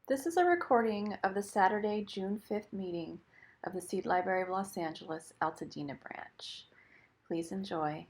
This is a recording of the Saturday, June 5th meeting of the Seed Library of Los Angeles, Pasadena branch. Please enjoy.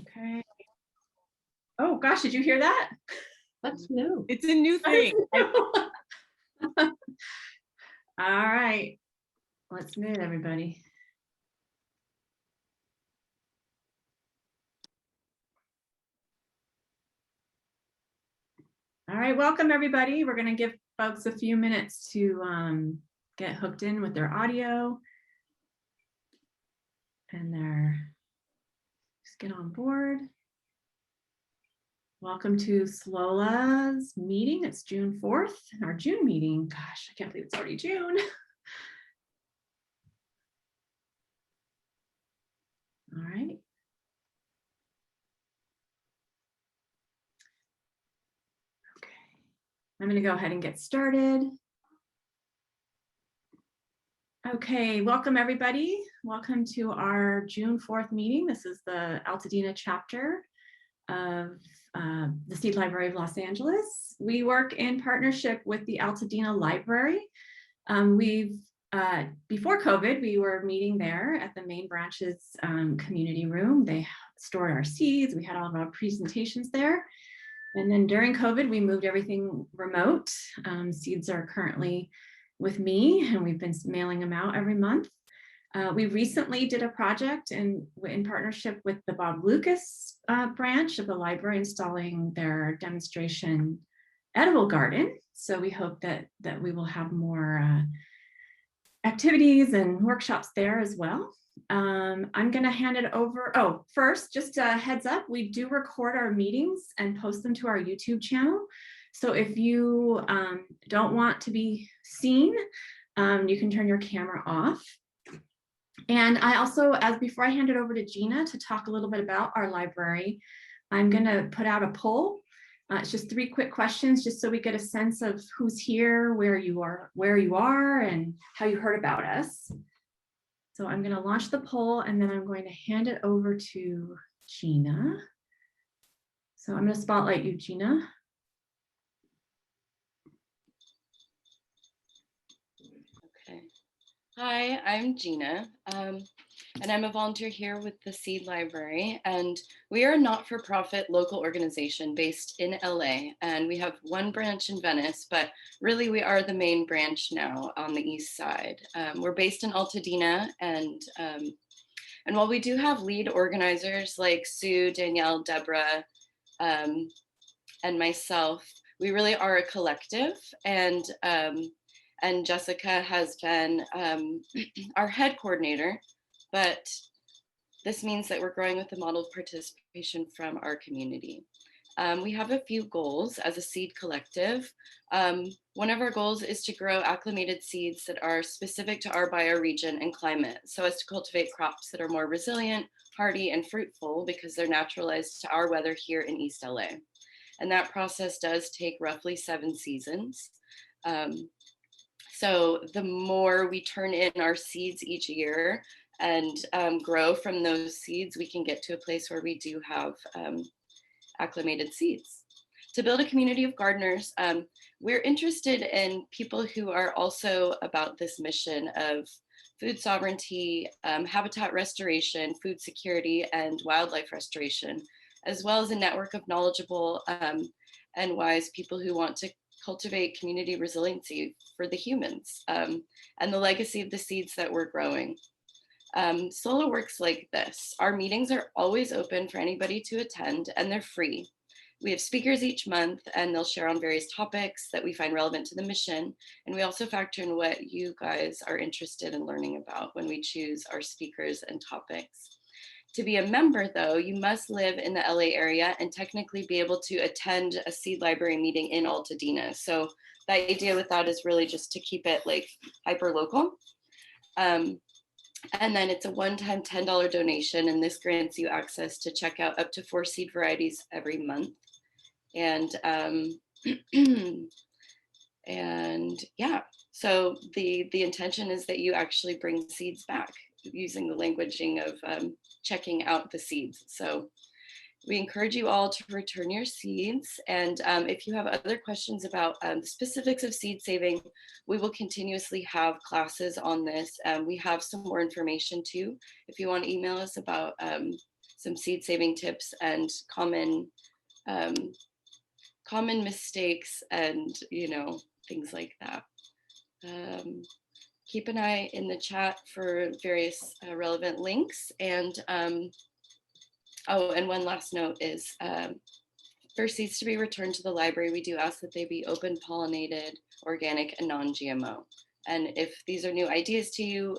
Okay. Oh gosh, did you hear that? That's new. It's a new thing. All right, let's move everybody. All right, welcome everybody. We're going to give folks a few minutes to get hooked in with their audio and just get on board. Welcome to Slola's meeting. It's June 4th, our June meeting. Gosh, I can't believe it's already June. All right. Okay, I'm going to go ahead and get started. Okay, welcome everybody. Welcome to our June 4th meeting. This is the Altadena chapter of the Seed Library of Los Angeles. We work in partnership with the Altadena Library. Before COVID, we were meeting there at the main branch's community room. They stored our seeds. We had all of our presentations there. And then during COVID, we moved everything remote. Seeds are currently with me, and we've been mailing them out every month. We recently did a project in partnership with the Bob Lucas branch of the library, installing their demonstration edible garden. So we hope that we will have more activities and workshops there as well. I'm going to hand it over. Oh, first, just a heads up, we do record our meetings and post them to our YouTube channel. So if you don't want to be seen, you can turn your camera off. And I also, before I hand it over to Gina to talk a little bit about our library, I'm going to put out a poll. It's just 3 quick questions, just so we get a sense of who's here, where you are, and how you heard about us. So I'm going to launch the poll, and then I'm going to hand it over to Gina. So I'm going to spotlight you, Gina. Okay. Hi, I'm Gina, and I'm a volunteer here with the Seed Library, and we are a not-for-profit local organization based in LA, and we have one branch in Venice, but really we are the main branch now on the east side. We're based in Altadena, and while we do have lead organizers like Sue, Danielle, Deborah, and myself, we really are a collective, and Jessica has been our head coordinator, but this means that we're growing with the model of participation from our community. We have a few goals as a seed collective. One of our goals is to grow acclimated seeds that are specific to our bioregion and climate, so as to cultivate crops that are more resilient, hardy, and fruitful because they're naturalized to our weather here in East LA. And that process does take roughly 7 seasons. So the more we turn in our seeds each year and grow from those seeds, we can get to a place where we do have acclimated seeds. To build a community of gardeners, we're interested in people who are also about this mission of food sovereignty, habitat restoration, food security, and wildlife restoration, as well as a network of knowledgeable and wise people who want to cultivate community resiliency for the humans and the legacy of the seeds that we're growing. Solo works like this. Our meetings are always open for anybody to attend, and they're free. We have speakers each month, and they'll share on various topics that we find relevant to the mission. And we also factor in what you guys are interested in learning about when we choose our speakers and topics. To be a member, though, you must live in the LA area and technically be able to attend a seed library meeting in Altadena. So the idea with that is really just to keep it like hyper local. And then it's a one-time $10 donation, and this grants you access to check out up to 4 seed varieties every month. And and yeah, so the intention is that you actually bring seeds back using the languaging of checking out the seeds. So We encourage you all to return your seeds. And if you have other questions about the specifics of seed saving, we will continuously have classes on this. We have some more information too. If you want to email us about some seed saving tips and common mistakes and, things like that. Keep an eye in the chat for various relevant links. And and one last note is for seeds to be returned to the library, we do ask that they be open pollinated, organic, and non-GMO. And if these are new ideas to you,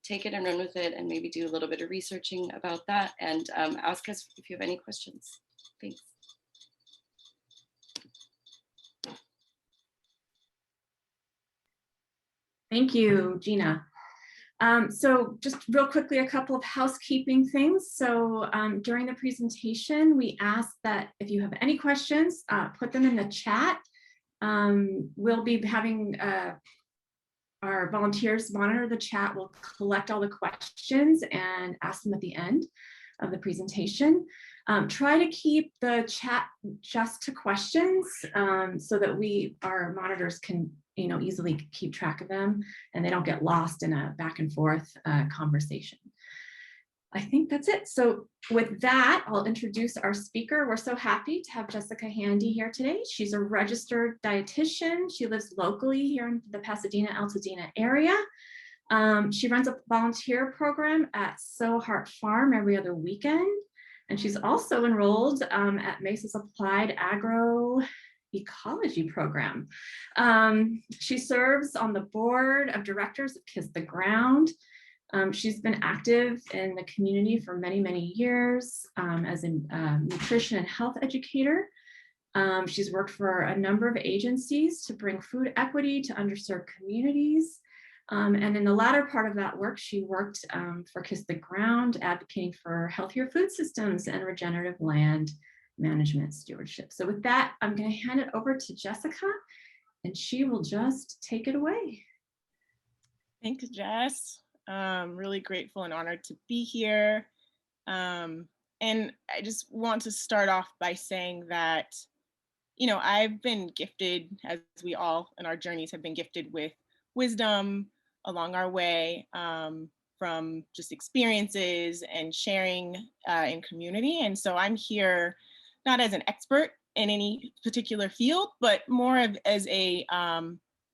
take it and run with it and maybe do a little bit of researching about that and ask us if you have any questions. Thanks. Thank you, Gina. So just real quickly, a couple of housekeeping things. So during the presentation, we asked that if you have any questions, put them in the chat. We'll be having our volunteers monitor the chat. We'll collect all the questions and ask them at the end of the presentation. Try to keep the chat just to questions so that our monitors can easily keep track of them and they don't get lost in a back and forth conversation. I think that's it. So with that, I'll introduce our speaker. We're so happy to have Jessica Handy here today. She's a registered dietitian. She lives locally here in the Pasadena, Altadena area. She runs a volunteer program at So Heart Farm every other weekend. And she's also enrolled at MESA's Applied Agroecology program. She serves on the board of directors of Kiss the Ground. She's been active in the community for many, many years as a nutrition and health educator. She's worked for a number of agencies to bring food equity to underserved communities. And in the latter part of that work, she worked for Kiss the Ground, advocating for healthier food systems and regenerative land management stewardship. So with that, I'm going to hand it over to Jessica, and she will just take it away. Thanks, Jess. Really grateful and honored to be here. And I just want to start off by saying that, I've been gifted, as we all in our journeys have been gifted with wisdom along our way from just experiences and sharing in community. And so I'm here not as an expert in any particular field, but more of as a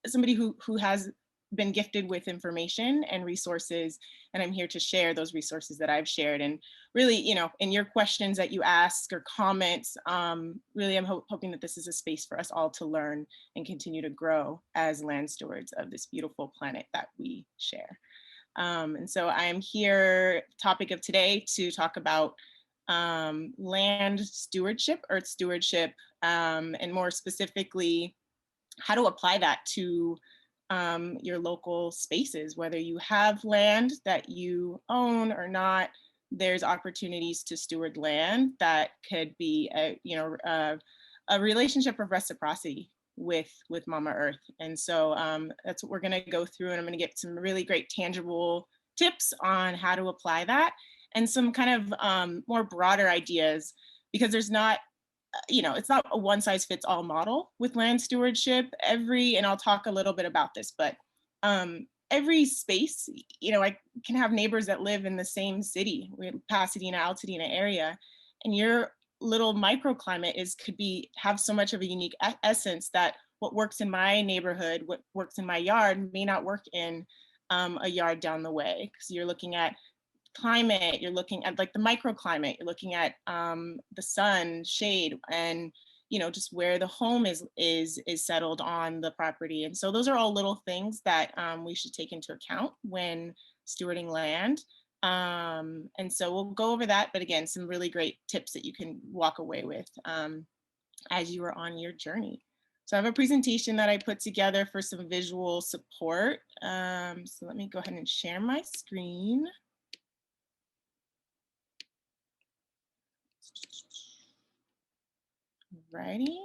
somebody who has been gifted with information and resources, and I'm here to share those resources that I've shared. And really, in your questions that you ask or comments, really I'm hoping that this is a space for us all to learn and continue to grow as land stewards of this beautiful planet that we share. And so I am here, topic of today, to talk about land stewardship, earth stewardship, and more specifically, how to apply that to your local spaces. Whether you have land that you own or not, there's opportunities to steward land that could be a relationship of reciprocity with Mama Earth. And so that's what we're going to go through, and I'm going to get some really great tangible tips on how to apply that and some kind of more broader ideas, because there's not, it's not a one size fits all model with land stewardship. And I'll talk a little bit about this, but every space, I can have neighbors that live in the same city, Pasadena, Altadena area, and your little microclimate could have so much of a unique essence that what works in my neighborhood, what works in my yard may not work in a yard down the way, because you're looking at climate, you're looking at like the microclimate, you're looking at the sun, shade, and just where the home is settled on the property. And so those are all little things that we should take into account when stewarding land. And so we'll go over that, but again, some really great tips that you can walk away with as you are on your journey. So I have a presentation that I put together for some visual support. So let me go ahead and share my screen. Righty.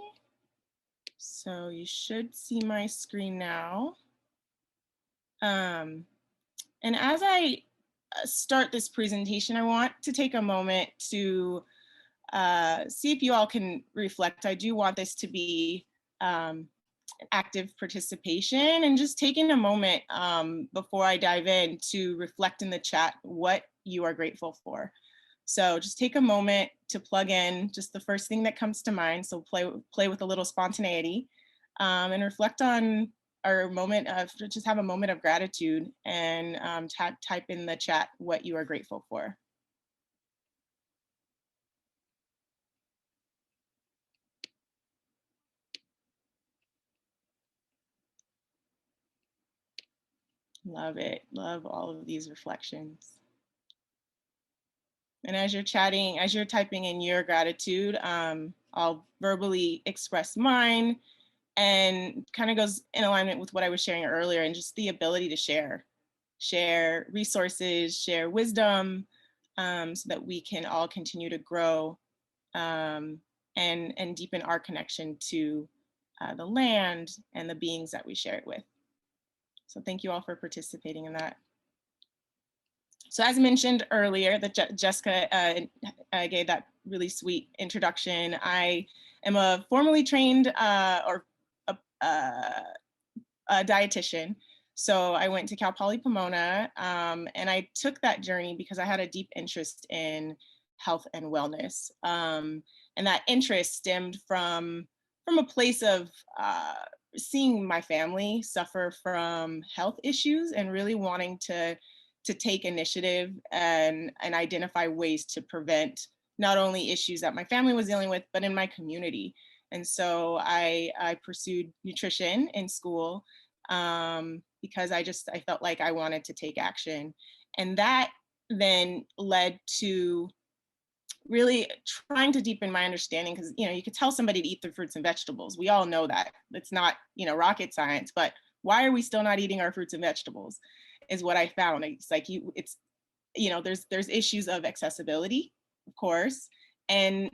So you should see my screen now. And as I start this presentation, I want to take a moment to see if you all can reflect. I do want this to be active participation, and just taking a moment before I dive in to reflect in the chat what you are grateful for. So just take a moment to plug in just the first thing that comes to mind. So play with a little spontaneity, and reflect on our moment of, just have a moment of gratitude, and type in the chat what you are grateful for. Love it. Love all of these reflections. And as you're chatting, as you're typing in your gratitude, I'll verbally express mine, and kind of goes in alignment with what I was sharing earlier, and just the ability to share resources, share wisdom, so that we can all continue to grow, and deepen our connection to the land and the beings that we share it with. So thank you all for participating in that. So as mentioned earlier, that Jessica gave that really sweet introduction. I am a formally trained a dietitian. So I went to Cal Poly Pomona, and I took that journey because I had a deep interest in health and wellness. And that interest stemmed from a place of seeing my family suffer from health issues, and really wanting to take initiative and identify ways to prevent not only issues that my family was dealing with, but in my community. And so I pursued nutrition in school, because I felt like I wanted to take action. And that then led to really trying to deepen my understanding, because you could tell somebody to eat their fruits and vegetables. We all know that. It's not rocket science, but why are we still not eating our fruits and vegetables is what I found. It's like there's issues of accessibility, of course, and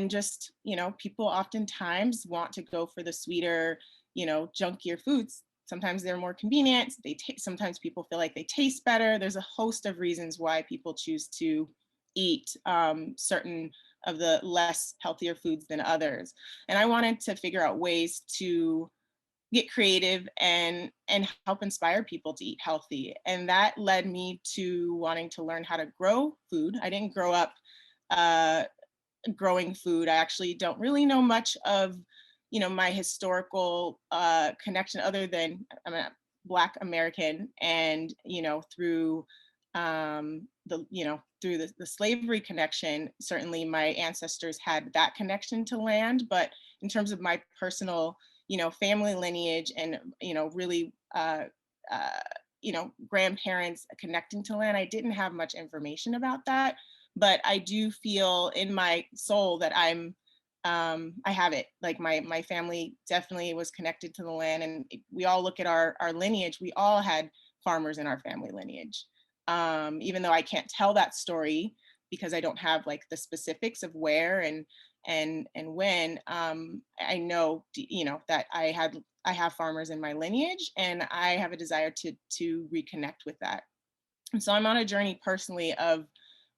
just people oftentimes want to go for the sweeter, junkier foods. Sometimes they're more convenient. Sometimes people feel like they taste better. There's a host of reasons why people choose to eat certain of the less healthier foods than others. And I wanted to figure out ways to get creative and help inspire people to eat healthy. And that led me to wanting to learn how to grow food. I didn't grow up growing food. I actually don't really know much of my historical connection, other than I'm a Black American, and through the slavery connection, certainly my ancestors had that connection to land. But in terms of my personal family lineage, and really grandparents connecting to land, I didn't have much information about that. But I do feel in my soul that I have it. Like my family definitely was connected to the land, and we all look at our lineage. We all had farmers in our family lineage, even though I can't tell that story because I don't have like the specifics of where and when. I know that I have farmers in my lineage, and I have a desire to reconnect with that. And so I'm on a journey personally of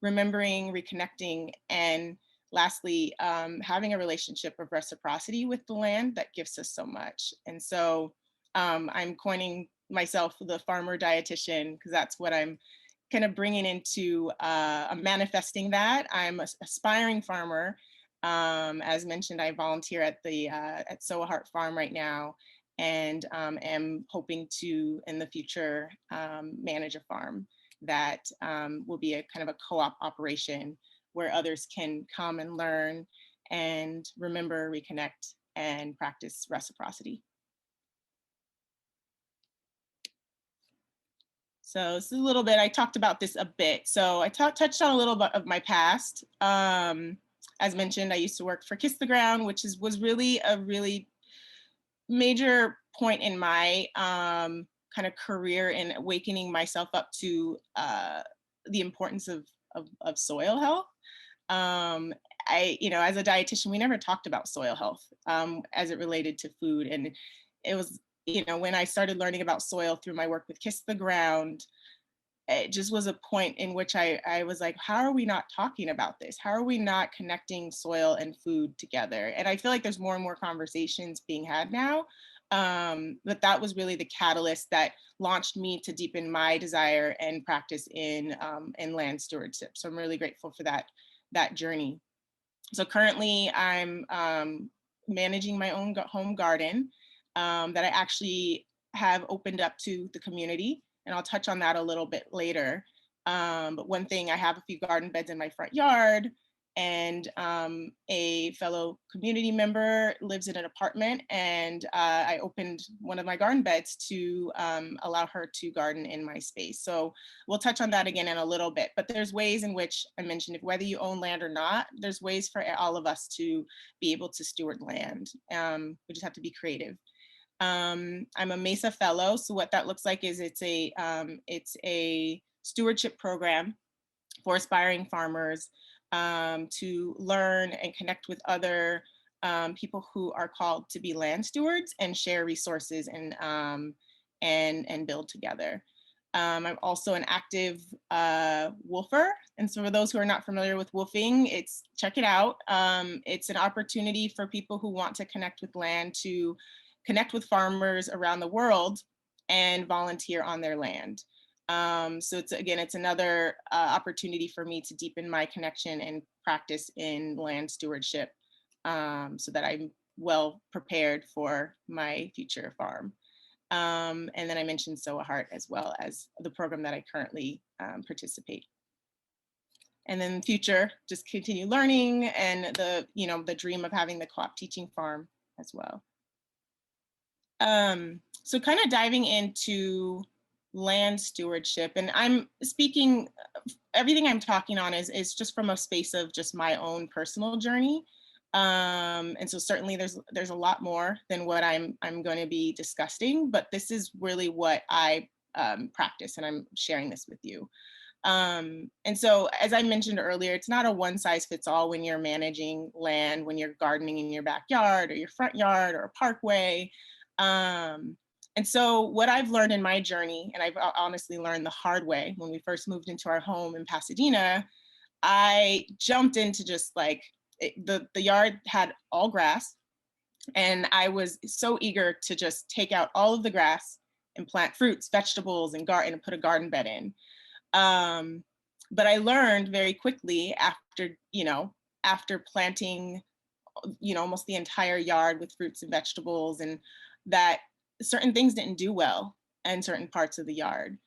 remembering, reconnecting, and lastly, having a relationship of reciprocity with the land that gives us so much. And so I'm coining myself the farmer dietitian, because that's what I'm kind of bringing into manifesting that. I'm an aspiring farmer. As mentioned, I volunteer at the at Soa Heart Farm right now, and am hoping to in the future manage a farm that will be a kind of a co-op operation where others can come and learn and remember, reconnect, and practice reciprocity. So this is a little bit, I talked about this a bit. So I touched on a little bit of my past. As mentioned, I used to work for Kiss the Ground, which was really a really major point in my kind of career in awakening myself up to the importance of soil health. As a dietitian, we never talked about soil health as it related to food. And it was, when I started learning about soil through my work with Kiss the Ground, it just was a point in which I was like, how are we not talking about this? How are we not connecting soil and food together? And I feel like there's more and more conversations being had now. But that was really the catalyst that launched me to deepen my desire and practice in land stewardship. So I'm really grateful for that journey. So currently I'm managing my own home garden that I actually have opened up to the community. And I'll touch on that a little bit later. But one thing, I have a few garden beds in my front yard, and a fellow community member lives in an apartment, and I opened one of my garden beds to allow her to garden in my space. So we'll touch on that again in a little bit, but there's ways in which I mentioned, if whether you own land or not, there's ways for all of us to be able to steward land. We just have to be creative. I'm a MESA fellow, so what that looks like is it's a stewardship program for aspiring farmers to learn and connect with other people who are called to be land stewards and share resources and build together. I'm also an active wolfer, and so for those who are not familiar with wolfing, check it out. It's an opportunity for people who want to connect with land to connect with farmers around the world and volunteer on their land. So it's another opportunity for me to deepen my connection and practice in land stewardship so that I'm well prepared for my future farm. And then I mentioned Sow a Heart as well as the program that I currently participate. And then future, just continue learning and the dream of having the co-op teaching farm as well. So kind of diving into land stewardship, and I'm speaking, everything I'm talking on is just from a space of just my own personal journey. And so certainly there's a lot more than what I'm going to be discussing, but this is really what I practice, and I'm sharing this with you. And so, as I mentioned earlier, it's not a one size fits all when you're managing land, when you're gardening in your backyard or your front yard or a parkway. And so what I've learned in my journey, and I've honestly learned the hard way, when we first moved into our home in Pasadena, I jumped into just like, the yard had all grass, and I was so eager to just take out all of the grass and plant fruits, vegetables, and put a garden bed in. But I learned very quickly after planting, almost the entire yard with fruits and vegetables, and that certain things didn't do well in certain parts of the yard.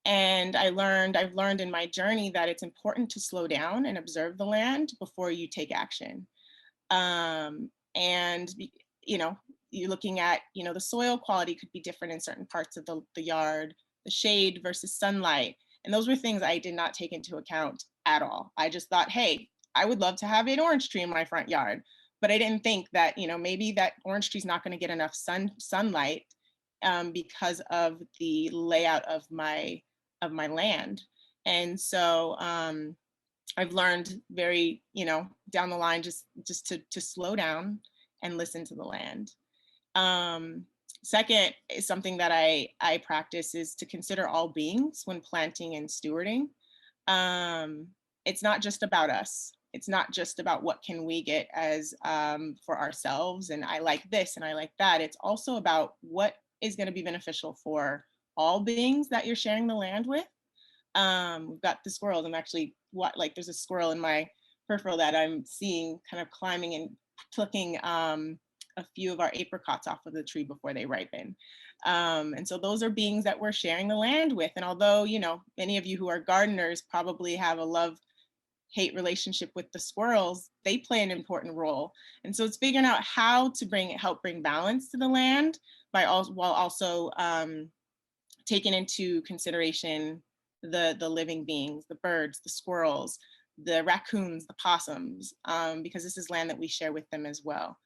And I've learned in my journey that it's important to slow down and observe the land before you take action. And you're looking at, the soil quality could be different in certain parts of the yard, the shade versus sunlight. And those were things I did not take into account at all. I just thought, hey, I would love to have an orange tree in my front yard. But I didn't think that, maybe that orange tree is not going to get enough sunlight because of the layout of my land. And so I've learned very, down the line, just to slow down and listen to the land. Second is something that I practice is to consider all beings when planting and stewarding. It's not just about us. It's not just about what can we get as for ourselves, and I like this and I like that. It's also about what is going to be beneficial for all beings that you're sharing the land with. We've got the squirrels. I'm actually there's a squirrel in my peripheral that I'm seeing kind of climbing and plucking a few of our apricots off of the tree before they ripen. And so those are beings that we're sharing the land with. And although, many of you who are gardeners probably have a love-hate relationship with the squirrels, they play an important role. And so it's figuring out how to help bring balance to the land while also taking into consideration the living beings, the birds, the squirrels, the raccoons, the possums, because this is land that we share with them as well.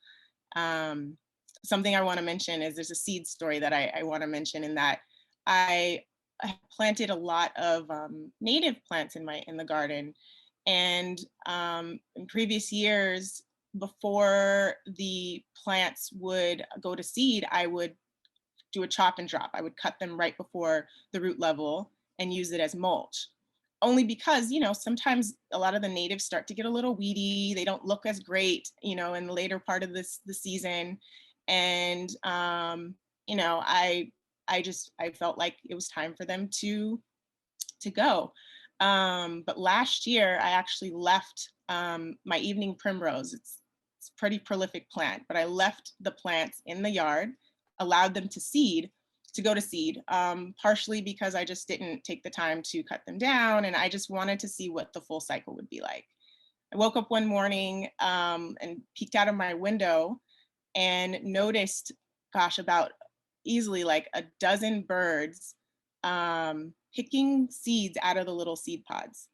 Something I want to mention is there's a seed story that I want to mention, in that I planted a lot of native plants in the garden, and in previous years, before the plants would go to seed, I would do a chop and drop. I would cut them right before the root level and use it as mulch. Only because, you know, sometimes a lot of the natives start to get a little weedy. They don't look as great, you know, in the later part of the season. And, you know, I felt like it was time for them to go. But last year I actually left my evening primrose. It's a pretty prolific plant, but I left the plants in the yard, allowed them to go to seed, partially because I just didn't take the time to cut them down, and I just wanted to see what the full cycle would be like. I woke up one morning and peeked out of my window and noticed, gosh, about easily like a dozen birds picking seeds out of the little seed pods.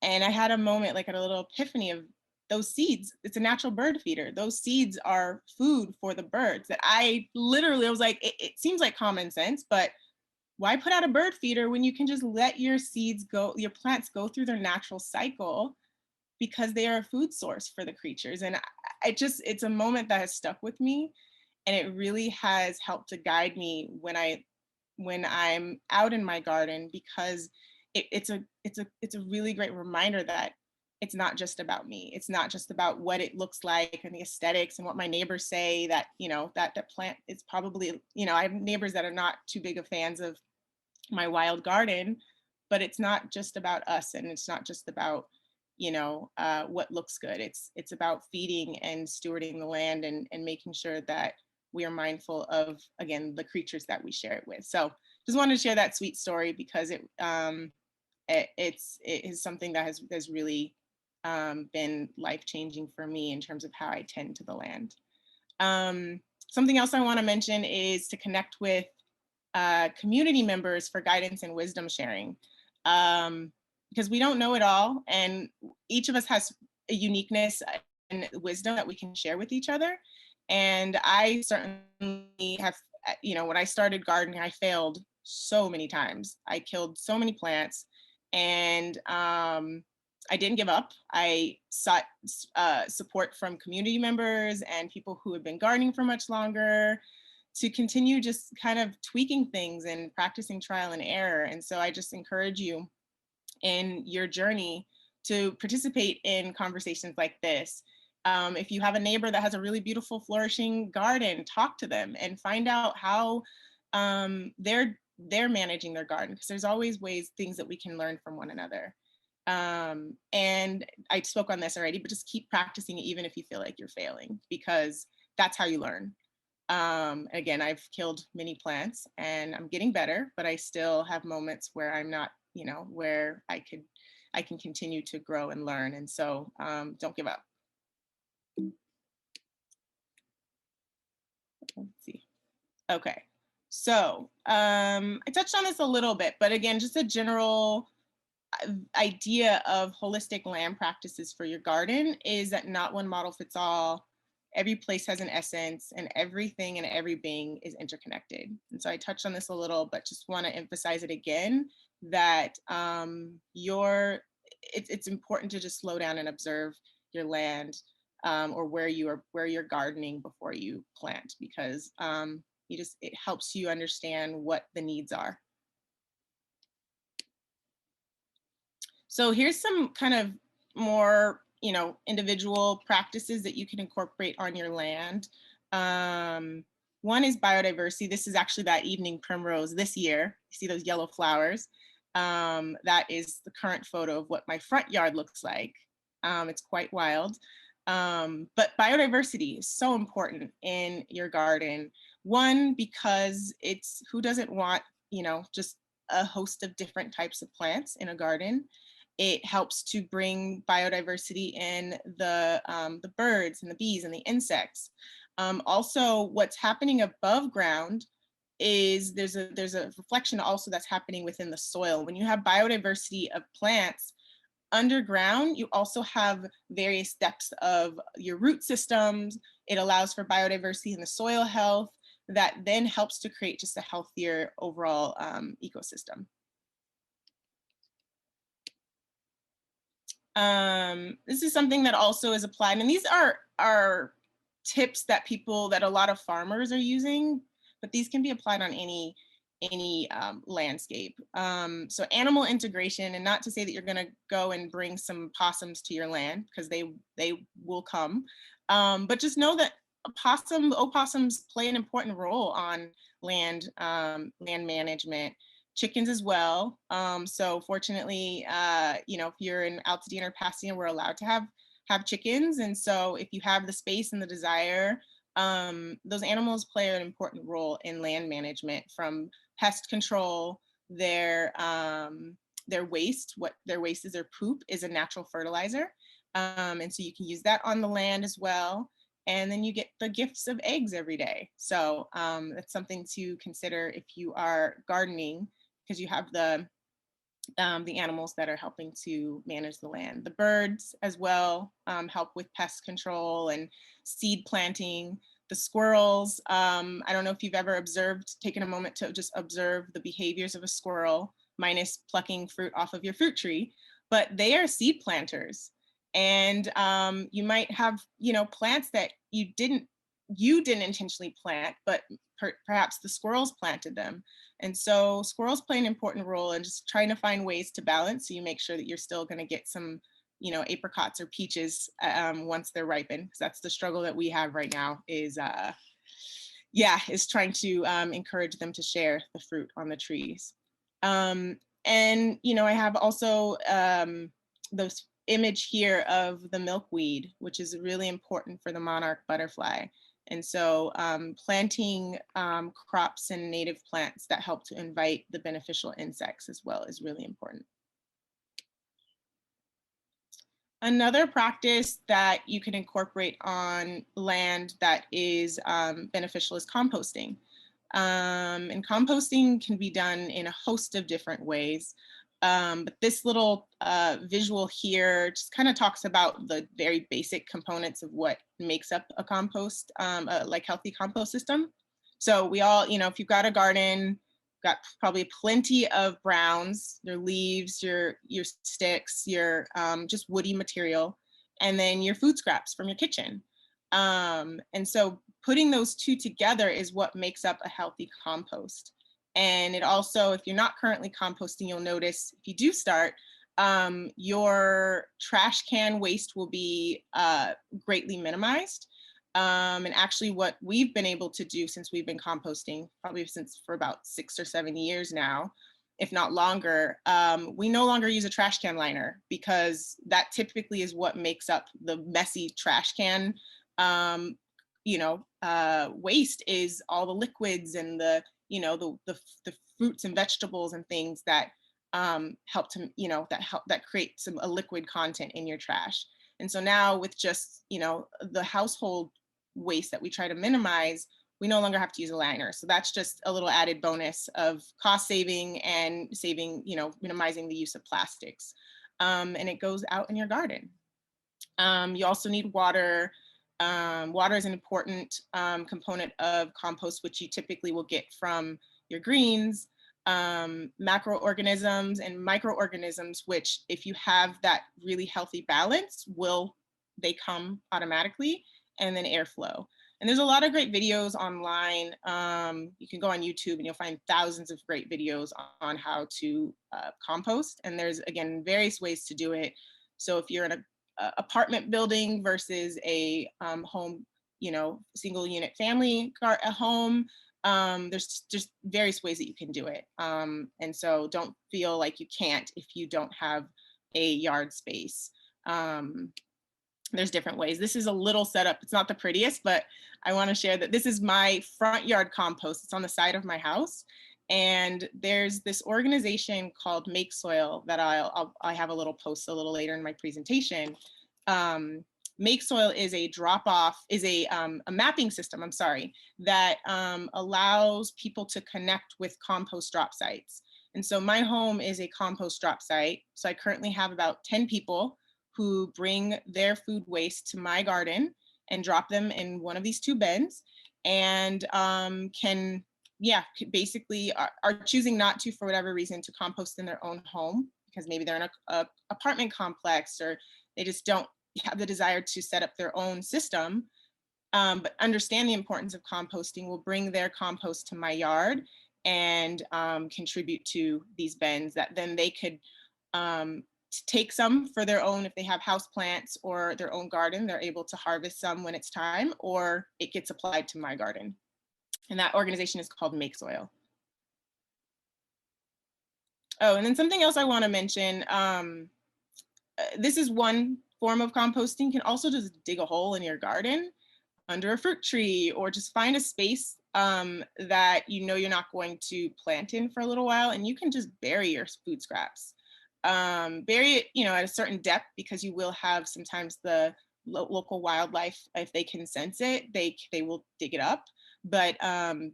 And I had a moment, like a little epiphany of those seeds. It's a natural bird feeder. Those seeds are food for the birds that I was like, it seems like common sense, but why put out a bird feeder when you can just let your seeds go, your plants go through their natural cycle, because they are a food source for the creatures. And it's a moment that has stuck with me. And it really has helped to guide me when I'm out in my garden, because it's a really great reminder that it's not just about me. It's not just about what it looks like and the aesthetics and what my neighbors say, that, you know, that plant is probably, you know, I have neighbors that are not too big of fans of my wild garden, but it's not just about us, and it's not just about, you know, what looks good. It's about feeding and stewarding the land, and making sure that we are mindful of, again, the creatures that we share it with. So just wanted to share that sweet story, because it is something that has really been life-changing for me in terms of how I tend to the land. Something else I want to mention is to connect with community members for guidance and wisdom sharing, because we don't know it all, and each of us has a uniqueness and wisdom that we can share with each other. And I certainly have, you know, when I started gardening, I failed so many times. I killed so many plants, and I didn't give up. I sought support from community members and people who had been gardening for much longer, to continue just kind of tweaking things and practicing trial and error. And so I just encourage you in your journey to participate in conversations like this. If you have a neighbor that has a really beautiful, flourishing garden, talk to them and find out how they're managing their garden, because there's always things that we can learn from one another. And I spoke on this already, but just keep practicing it even if you feel like you're failing, because that's how you learn. Again, I've killed many plants and I'm getting better, but I still have moments where I'm not, you know, where I can continue to grow and learn. And so don't give up. Let's see. Okay. So I touched on this a little bit, but again, just a general idea of holistic land practices for your garden is that not one model fits all. Every place has an essence, and everything and every being is interconnected. And so I touched on this a little, but just want to emphasize it again, that it's important to just slow down and observe your land, or where you're gardening before you plant, because it helps you understand what the needs are. So here's some kind of more, you know, individual practices that you can incorporate on your land. One is biodiversity. This is actually that evening primrose this year. You see those yellow flowers. That is the current photo of what my front yard looks like. It's quite wild. But biodiversity is so important in your garden. One, because who doesn't want, you know, just a host of different types of plants in a garden. It helps to bring biodiversity in the birds and the bees and the insects. Also, what's happening above ground is there's a reflection also that's happening within the soil. When you have biodiversity of plants underground, you also have various depths of your root systems. It allows for biodiversity in the soil health that then helps to create just a healthier overall ecosystem. This is something that also is applied, and these are tips that a lot of farmers are using, but these can be applied on any any landscape. So animal integration, and not to say that you're going to go and bring some possums to your land, because they will come, but just know that opossums play an important role on land management. Chickens as well. So fortunately, you know, if you're in Altadena or Pasadena, we're allowed to have chickens, and so if you have the space and the desire, those animals play an important role in land management, from pest control. Their waste, what their waste is, their poop is a natural fertilizer, and so you can use that on the land as well. And then you get the gifts of eggs every day. So that's something to consider if you are gardening, because you have the animals that are helping to manage the land. The birds as well help with pest control and seed planting. The squirrels, I don't know if you've ever taken a moment to just observe the behaviors of a squirrel, minus plucking fruit off of your fruit tree, but they are seed planters. And you might have, you know, plants that you didn't intentionally plant, but perhaps the squirrels planted them. And so squirrels play an important role in just trying to find ways to balance, so you make sure that you're still going to get some, you know, apricots or peaches once they're ripened, because that's the struggle that we have right now, is trying to encourage them to share the fruit on the trees. And you know, I have also those image here of the milkweed, which is really important for the monarch butterfly. And so planting crops and native plants that help to invite the beneficial insects as well is really important. Another practice that you can incorporate on land that is beneficial is composting. And composting can be done in a host of different ways. But this little visual here just kind of talks about the very basic components of what makes up a compost, like healthy compost system. So we all, you know, if you've got a garden, got probably plenty of browns, your leaves, your sticks, your just woody material, and then your food scraps from your kitchen. And so putting those two together is what makes up a healthy compost. And it also, if you're not currently composting, you'll notice if you do start, your trash can waste will be greatly minimized. And actually what we've been able to do since we've been composting, probably for about 6 or 7 years now, if not longer, we no longer use a trash can liner, because that typically is what makes up the messy trash can waste, is all the liquids and the fruits and vegetables and things that help to, that create a liquid content in your trash. And so now with just, the household waste that we try to minimize, we no longer have to use a liner. So that's just a little added bonus of cost saving and saving, minimizing the use of plastics. And it goes out in your garden. You also need water. Water is an important component of compost, which you typically will get from your greens, macroorganisms and microorganisms, which if you have that really healthy balance, they come automatically, and then airflow. And there's a lot of great videos online. You can go on YouTube and you'll find thousands of great videos on how to compost. And there's, again, various ways to do it. So if you're in a apartment building versus a home, single unit family home, there's just various ways that you can do it. And so don't feel like you can't if you don't have a yard space. There's different ways. This is a little setup. It's not the prettiest, but I want to share that this is my front yard compost. It's on the side of my house. And there's this organization called MakeSoil that I have a little post a little later in my presentation. MakeSoil is a mapping system, that allows people to connect with compost drop sites. And so my home is a compost drop site. So I currently have about 10 people who bring their food waste to my garden and drop them in one of these 2 bins, and basically are choosing not to, for whatever reason, to compost in their own home, because maybe they're in a apartment complex, or they just don't have the desire to set up their own system, but understand the importance of composting, will bring their compost to my yard and contribute to these bins that then they could take some for their own. If they have house plants or their own garden, they're able to harvest some when it's time, or it gets applied to my garden. And that organization is called MakeSoil. Oh, and then something else I want to mention. This is one form of composting. You can also just dig a hole in your garden under a fruit tree, or just find a space that you know you're not going to plant in for a little while, and you can just bury your food scraps. Bury it, at a certain depth, because you will have sometimes the local wildlife, if they can sense it, they will dig it up. But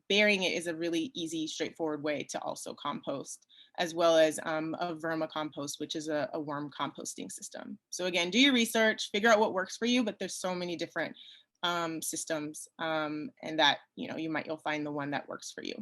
burying it is a really easy, straightforward way to also compost, as well as a vermicompost, which is a worm composting system. So again, do your research, figure out what works for you, but there's so many different systems, and that you'll find the one that works for you.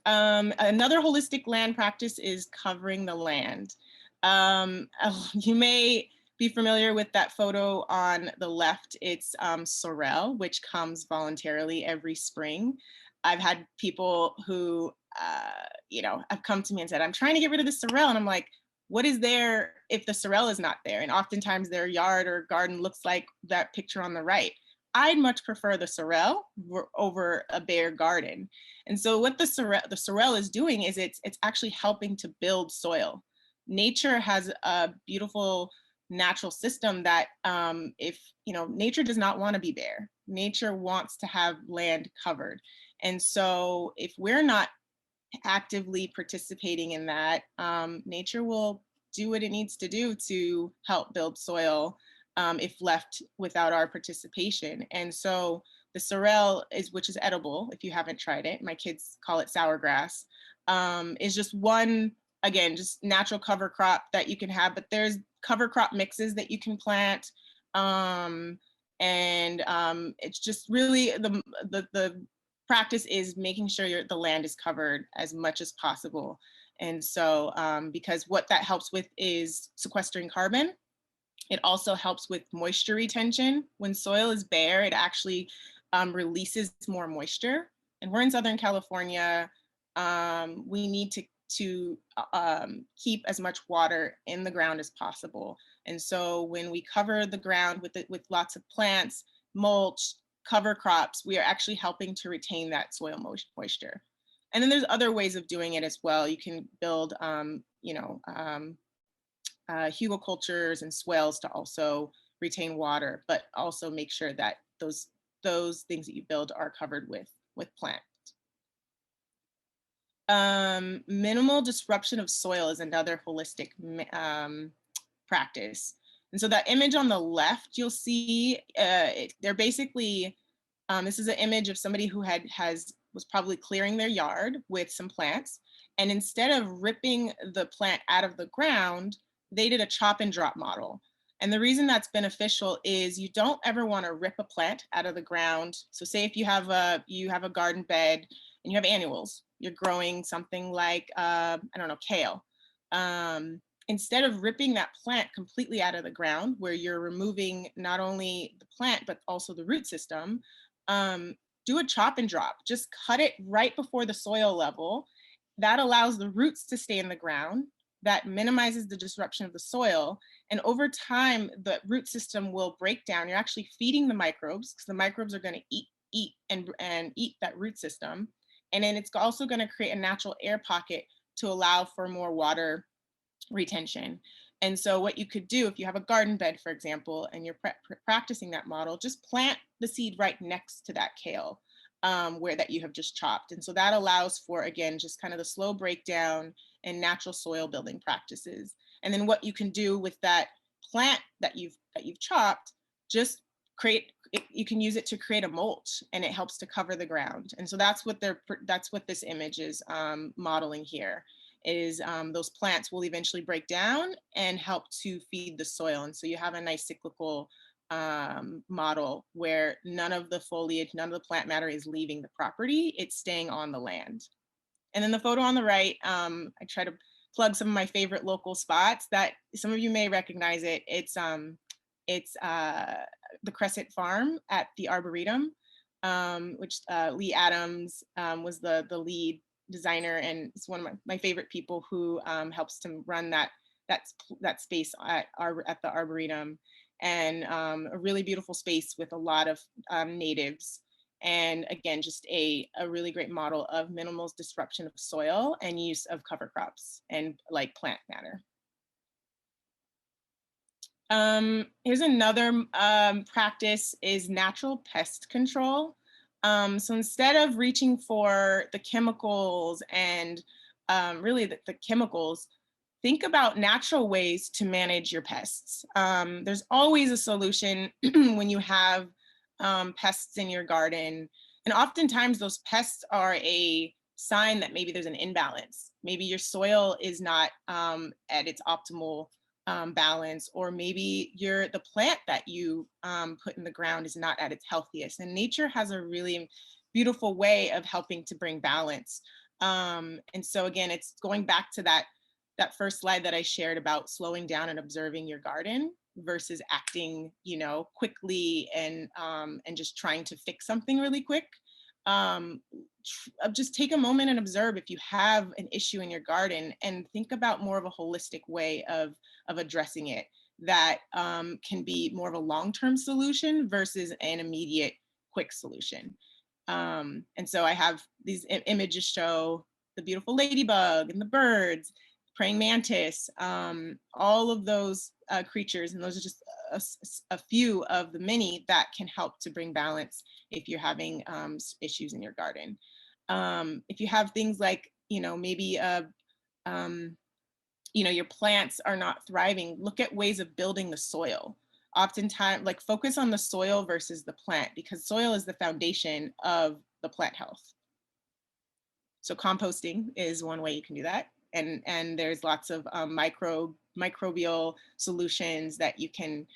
Another holistic land practice is covering the land. You may be familiar with that photo on the left. It's sorrel, which comes voluntarily every spring. I've had people who have come to me and said, I'm trying to get rid of the sorrel, and I'm like, what is there if the sorrel is not there? And oftentimes their yard or garden looks like that picture on the right. I'd much prefer the sorrel over a bare garden. And so what the sorrel is doing is it's actually helping to build soil. Nature has a beautiful natural system that nature does not want to be bare. Nature wants to have land covered. And so if we're not actively participating in that, nature will do what it needs to do to help build soil if left without our participation. And so the sorrel, which is edible if you haven't tried it, my kids call it sour grass, is just one, again, just natural cover crop that you can have, but there's cover crop mixes that you can plant. It's just really the practice is making sure the land is covered as much as possible. And so because what that helps with is sequestering carbon. It also helps with moisture retention. When soil is bare, it actually releases more moisture. And we're in Southern California. We need to keep as much water in the ground as possible. And so when we cover the ground with lots of plants, mulch, cover crops, we are actually helping to retain that soil moisture. And then there's other ways of doing it as well. You can build, hugelcultures and swales to also retain water, but also make sure that those things that you build are covered with plant. Minimal disruption of soil is another holistic practice. And so that image on the left, you'll see they're basically, this is an image of somebody who was probably clearing their yard with some plants. And instead of ripping the plant out of the ground, they did a chop and drop model. And the reason that's beneficial is you don't ever want to rip a plant out of the ground. So say if you have a garden bed and you have annuals, you're growing something like, kale. Instead of ripping that plant completely out of the ground, where you're removing not only the plant, but also the root system, do a chop and drop. Just cut it right before the soil level. That allows the roots to stay in the ground. That minimizes the disruption of the soil. And over time, the root system will break down. You're actually feeding the microbes, because the microbes are going to eat that root system. And then it's also going to create a natural air pocket to allow for more water retention. And so what you could do if you have a garden bed, for example, and you're practicing that model, just plant the seed right next to that kale that you have just chopped. And so that allows for, again, just kind of the slow breakdown and natural soil building practices. And then what you can do with that plant that you've chopped, just you can use it to create a mulch, and it helps to cover the ground. And so that's what this image is modeling here, is those plants will eventually break down and help to feed the soil. And so you have a nice cyclical model where none of the foliage, none of the plant matter is leaving the property, it's staying on the land. And then the photo on the right, I try to plug some of my favorite local spots that some of you may recognize it. It's the Crescent Farm at the Arboretum. which Lee Adams was the lead designer, and it's one of my favorite people who helps to run that space at the Arboretum, and a really beautiful space with a lot of natives. And again, just a really great model of minimal disruption of soil and use of cover crops and like plant matter. Here's another practice is natural pest control. So instead of reaching for the chemicals and really the chemicals, think about natural ways to manage your pests. There's always a solution when you have pests in your garden. And oftentimes those pests are a sign that maybe there's an imbalance. Maybe your soil is not at its optimal balance, or maybe the plant that you put in the ground is not at its healthiest. And nature has a really beautiful way of helping to bring balance. And so again, it's going back to that first slide that I shared about slowing down and observing your garden versus acting, quickly and just trying to fix something really quick. Just take a moment and observe if you have an issue in your garden, and think about more of a holistic way of addressing it that can be more of a long-term solution versus an immediate quick solution. And so I have these images show the beautiful ladybug and the birds, praying mantis, all of those creatures, and those are just a few of the many that can help to bring balance if you're having issues in your garden. If you have things like, maybe your plants are not thriving, look at ways of building the soil. Oftentimes, like, focus on the soil versus the plant, because soil is the foundation of the plant health. So composting is one way you can do that. And there's lots of microbial solutions that you can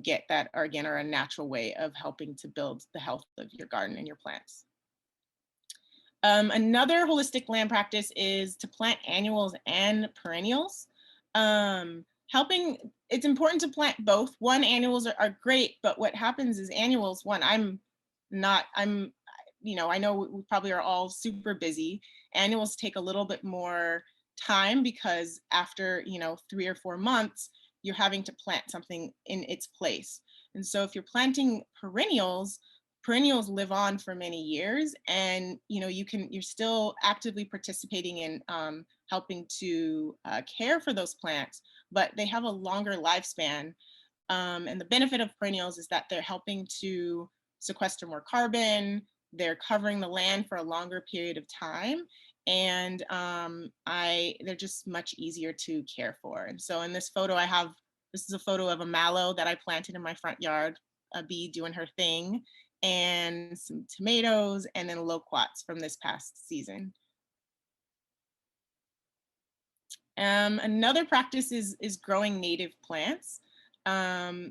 get that are, again, are a natural way of helping to build the health of your garden and your plants. Another holistic land practice is to plant annuals and perennials. It's important to plant both. Annuals are great, but what happens is annuals, I know we probably are all super busy. Annuals take a little bit more time because after 3 or 4 months, you're having to plant something in its place. And so if you're planting perennials live on for many years, and you're still actively participating in helping to care for those plants, but they have a longer lifespan. And the benefit of perennials is that they're helping to sequester more carbon, they're covering the land for a longer period of time, and they're just much easier to care for. And so in this photo this is a photo of a mallow that I planted in my front yard, a bee doing her thing, and some tomatoes, and then loquats from this past season. Another practice is growing native plants.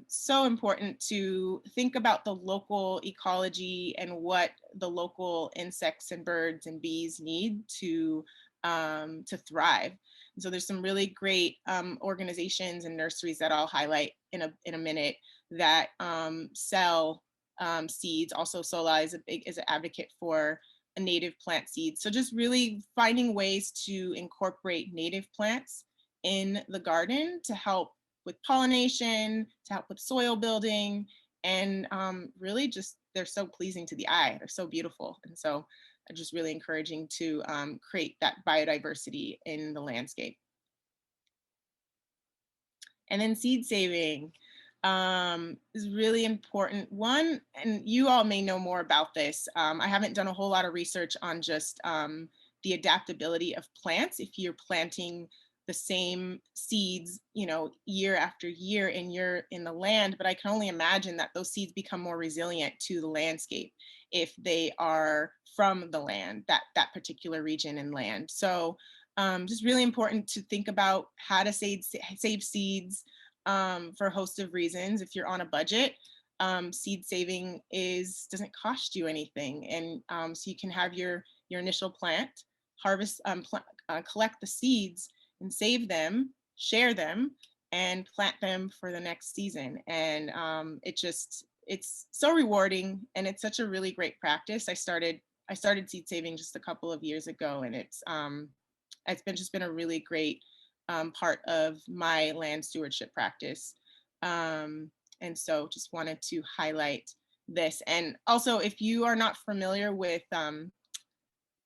So important to think about the local ecology and what the local insects and birds and bees need to thrive. And so there's some really great organizations and nurseries that I'll highlight in a minute that sell seeds. Also, Sola is an advocate for a native plant seed. So just really finding ways to incorporate native plants in the garden to help with pollination, to help with soil building, and really just, they're so pleasing to the eye. They're so beautiful. And so I'm just really encouraging to create that biodiversity in the landscape. And then seed saving is really important. One, and you all may know more about this, I haven't done a whole lot of research on just the adaptability of plants. If you're planting the same seeds, year after year in the land, but I can only imagine that those seeds become more resilient to the landscape if they are from the land, that particular region and land. So just really important to think about how to save seeds for a host of reasons. If you're on a budget, seed saving doesn't cost you anything, and so you can have your initial plant, harvest, collect the seeds and save them, share them, and plant them for the next season. And it it's so rewarding, and it's such a really great practice. I started seed saving just a couple of years ago, and it's been a really great part of my land stewardship practice. And so just wanted to highlight this. And also, if you are not familiar with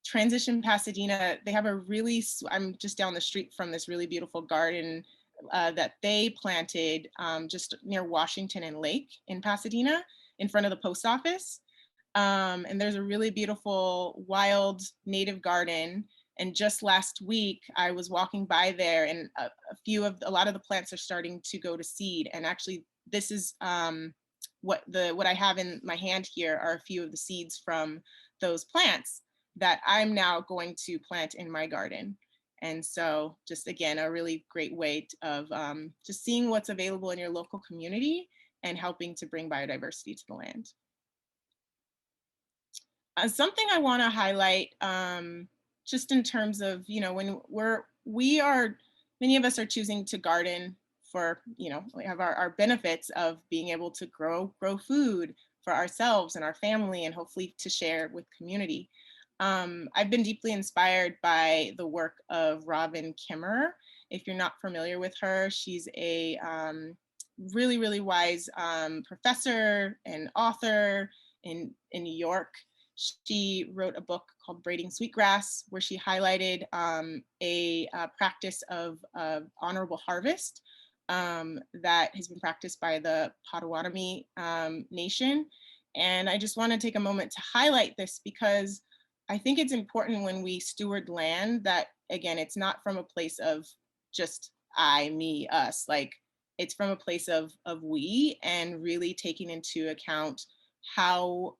Transition Pasadena, they have a really, I'm just down the street from this really beautiful garden that they planted just near Washington and Lake in Pasadena in front of the post office. And there's a really beautiful wild native garden. And just last week, I was walking by there, and a lot of the plants are starting to go to seed. And actually, this is what I have in my hand here are a few of the seeds from those plants that I'm now going to plant in my garden. And so just again, a really great way of just seeing what's available in your local community and helping to bring biodiversity to the land. Something I want to highlight, just in terms of, when many of us are choosing to garden for, we have our benefits of being able to grow food for ourselves and our family, and hopefully to share with community. I've been deeply inspired by the work of Robin Kimmerer. If you're not familiar with her, she's a really, really wise professor and author in New York. She wrote a book called Braiding Sweetgrass, where she highlighted a practice of honorable harvest that has been practiced by the Potawatomi Nation. And I just want to take a moment to highlight this, because I think it's important when we steward land that, again, it's not from a place of just I, me, us. Like, it's from a place of we, and really taking into account how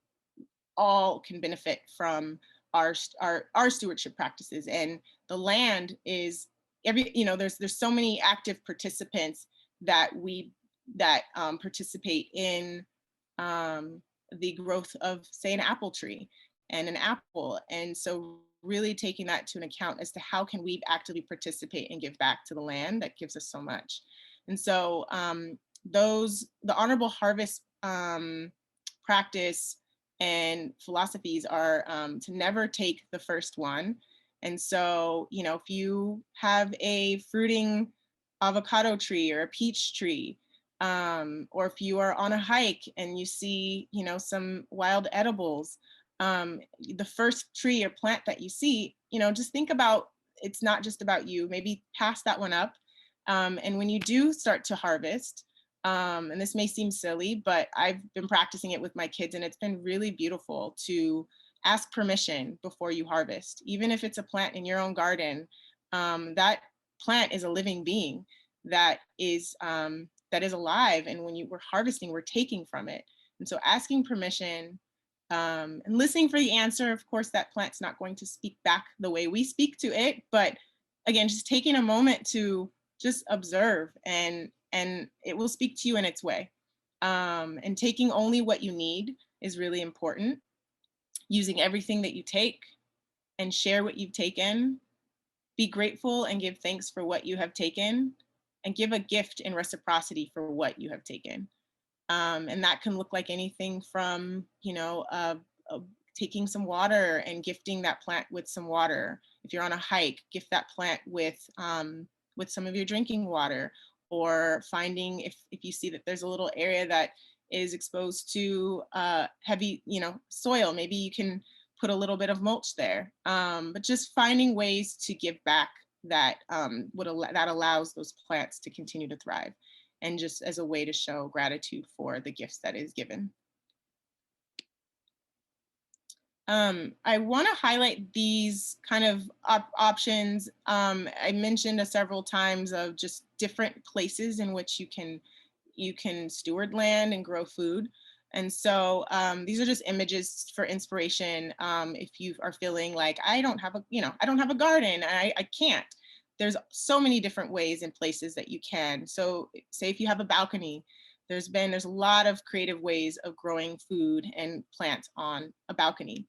all can benefit from our stewardship practices. And the land is there's so many active participants that participate in the growth of, say, an apple tree and an apple. And so really taking that to an account as to how can we actively participate and give back to the land that gives us so much. And so the honorable harvest practice and philosophies are to never take the first one. And so, if you have a fruiting avocado tree or a peach tree, or if you are on a hike and you see, some wild edibles, the first tree or plant that you see, just think about, it's not just about you, maybe pass that one up. And when you do start to harvest, and this may seem silly, but I've been practicing it with my kids, and it's been really beautiful to ask permission before you harvest. Even if it's a plant in your own garden, that plant is a living being that is alive. And when we're harvesting, we're taking from it. And so asking permission and listening for the answer. Of course, that plant's not going to speak back the way we speak to it, but again, just taking a moment to just observe, and it will speak to you in its way. And taking only what you need is really important. Using everything that you take, and share what you've taken. Be grateful and give thanks for what you have taken, and give a gift in reciprocity for what you have taken. And that can look like anything from, taking some water and gifting that plant with some water. If you're on a hike, gift that plant with some of your drinking water, or finding if you see that there's a little area that is exposed to heavy, soil, maybe you can put a little bit of mulch there. But just finding ways to give back that that allows those plants to continue to thrive, and just as a way to show gratitude for the gifts that is given. I want to highlight these kind of options. I mentioned several times of just different places in which you can steward land and grow food. And so these are just images for inspiration. If you are feeling like I don't have a garden, I can't. There's so many different ways and places that you can. So say if you have a balcony, there's a lot of creative ways of growing food and plants on a balcony.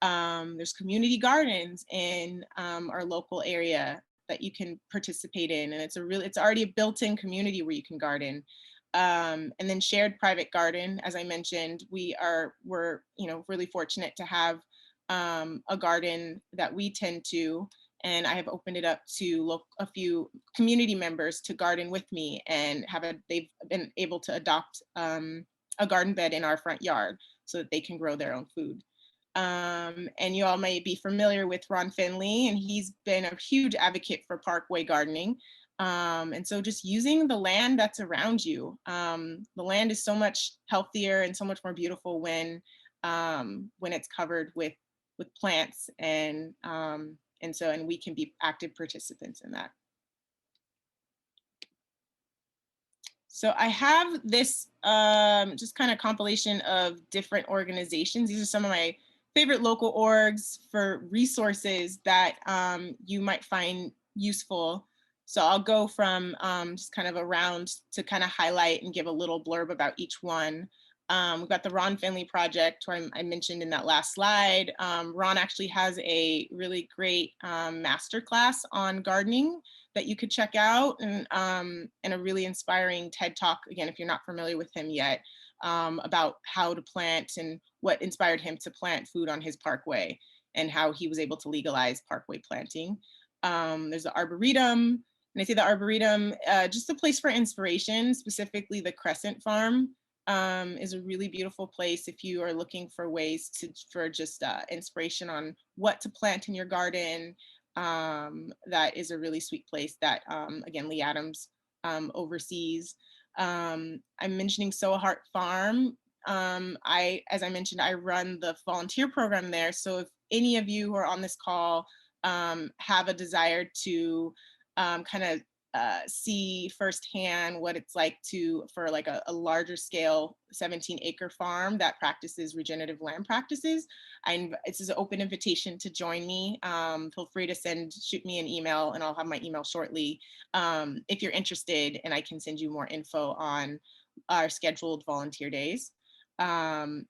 There's community gardens in our local area that you can participate in, and it's already a built-in community where you can garden. And then shared private garden, as I mentioned, we're really fortunate to have a garden that we tend to, and I have opened it up to a few community members to garden with me, and they've been able to adopt a garden bed in our front yard so that they can grow their own food. And you all may be familiar with Ron Finley, and he's been a huge advocate for parkway gardening. And so just using the land that's around you. The land is so much healthier and so much more beautiful when it's covered with plants, and we can be active participants in that. So I have this just kind of compilation of different organizations. These are some of my favorite local orgs for resources that you might find useful. So I'll go from just kind of around to kind of highlight and give a little blurb about each one. We've got the Ron Finley Project, where I mentioned in that last slide. Ron actually has a really great masterclass on gardening that you could check out, and a really inspiring TED Talk, again, if you're not familiar with him yet, about how to plant and what inspired him to plant food on his parkway and how he was able to legalize parkway planting. There's the Arboretum, and I say the Arboretum, just a place for inspiration, specifically the Crescent Farm is a really beautiful place if you are looking for ways for just inspiration on what to plant in your garden. That is a really sweet place that, again, Lee Adams oversees. I'm mentioning Soa Heart Farm. As I mentioned, I run the volunteer program there. So if any of you who are on this call have a desire to kind of see firsthand what it's like for like a larger scale 17-acre farm that practices regenerative land practices, it's an open invitation to join me. Feel free to shoot me an email, and I'll have my email shortly if you're interested, and I can send you more info on our scheduled volunteer days. Studio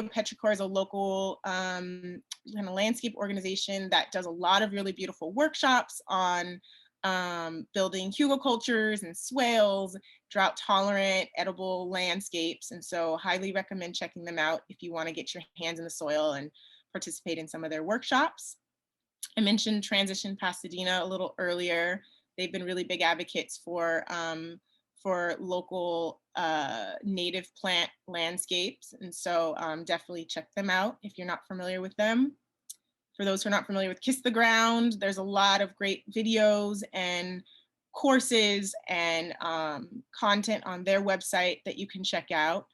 Petrichor is a local kind of landscape organization that does a lot of really beautiful workshops on building hugelkulturs and swales, drought tolerant, edible landscapes. And so highly recommend checking them out if you want to get your hands in the soil and participate in some of their workshops. I mentioned Transition Pasadena a little earlier. They've been really big advocates for local native plant landscapes. And so definitely check them out if you're not familiar with them. For those who are not familiar with Kiss the Ground, there's a lot of great videos and courses and content on their website that you can check out.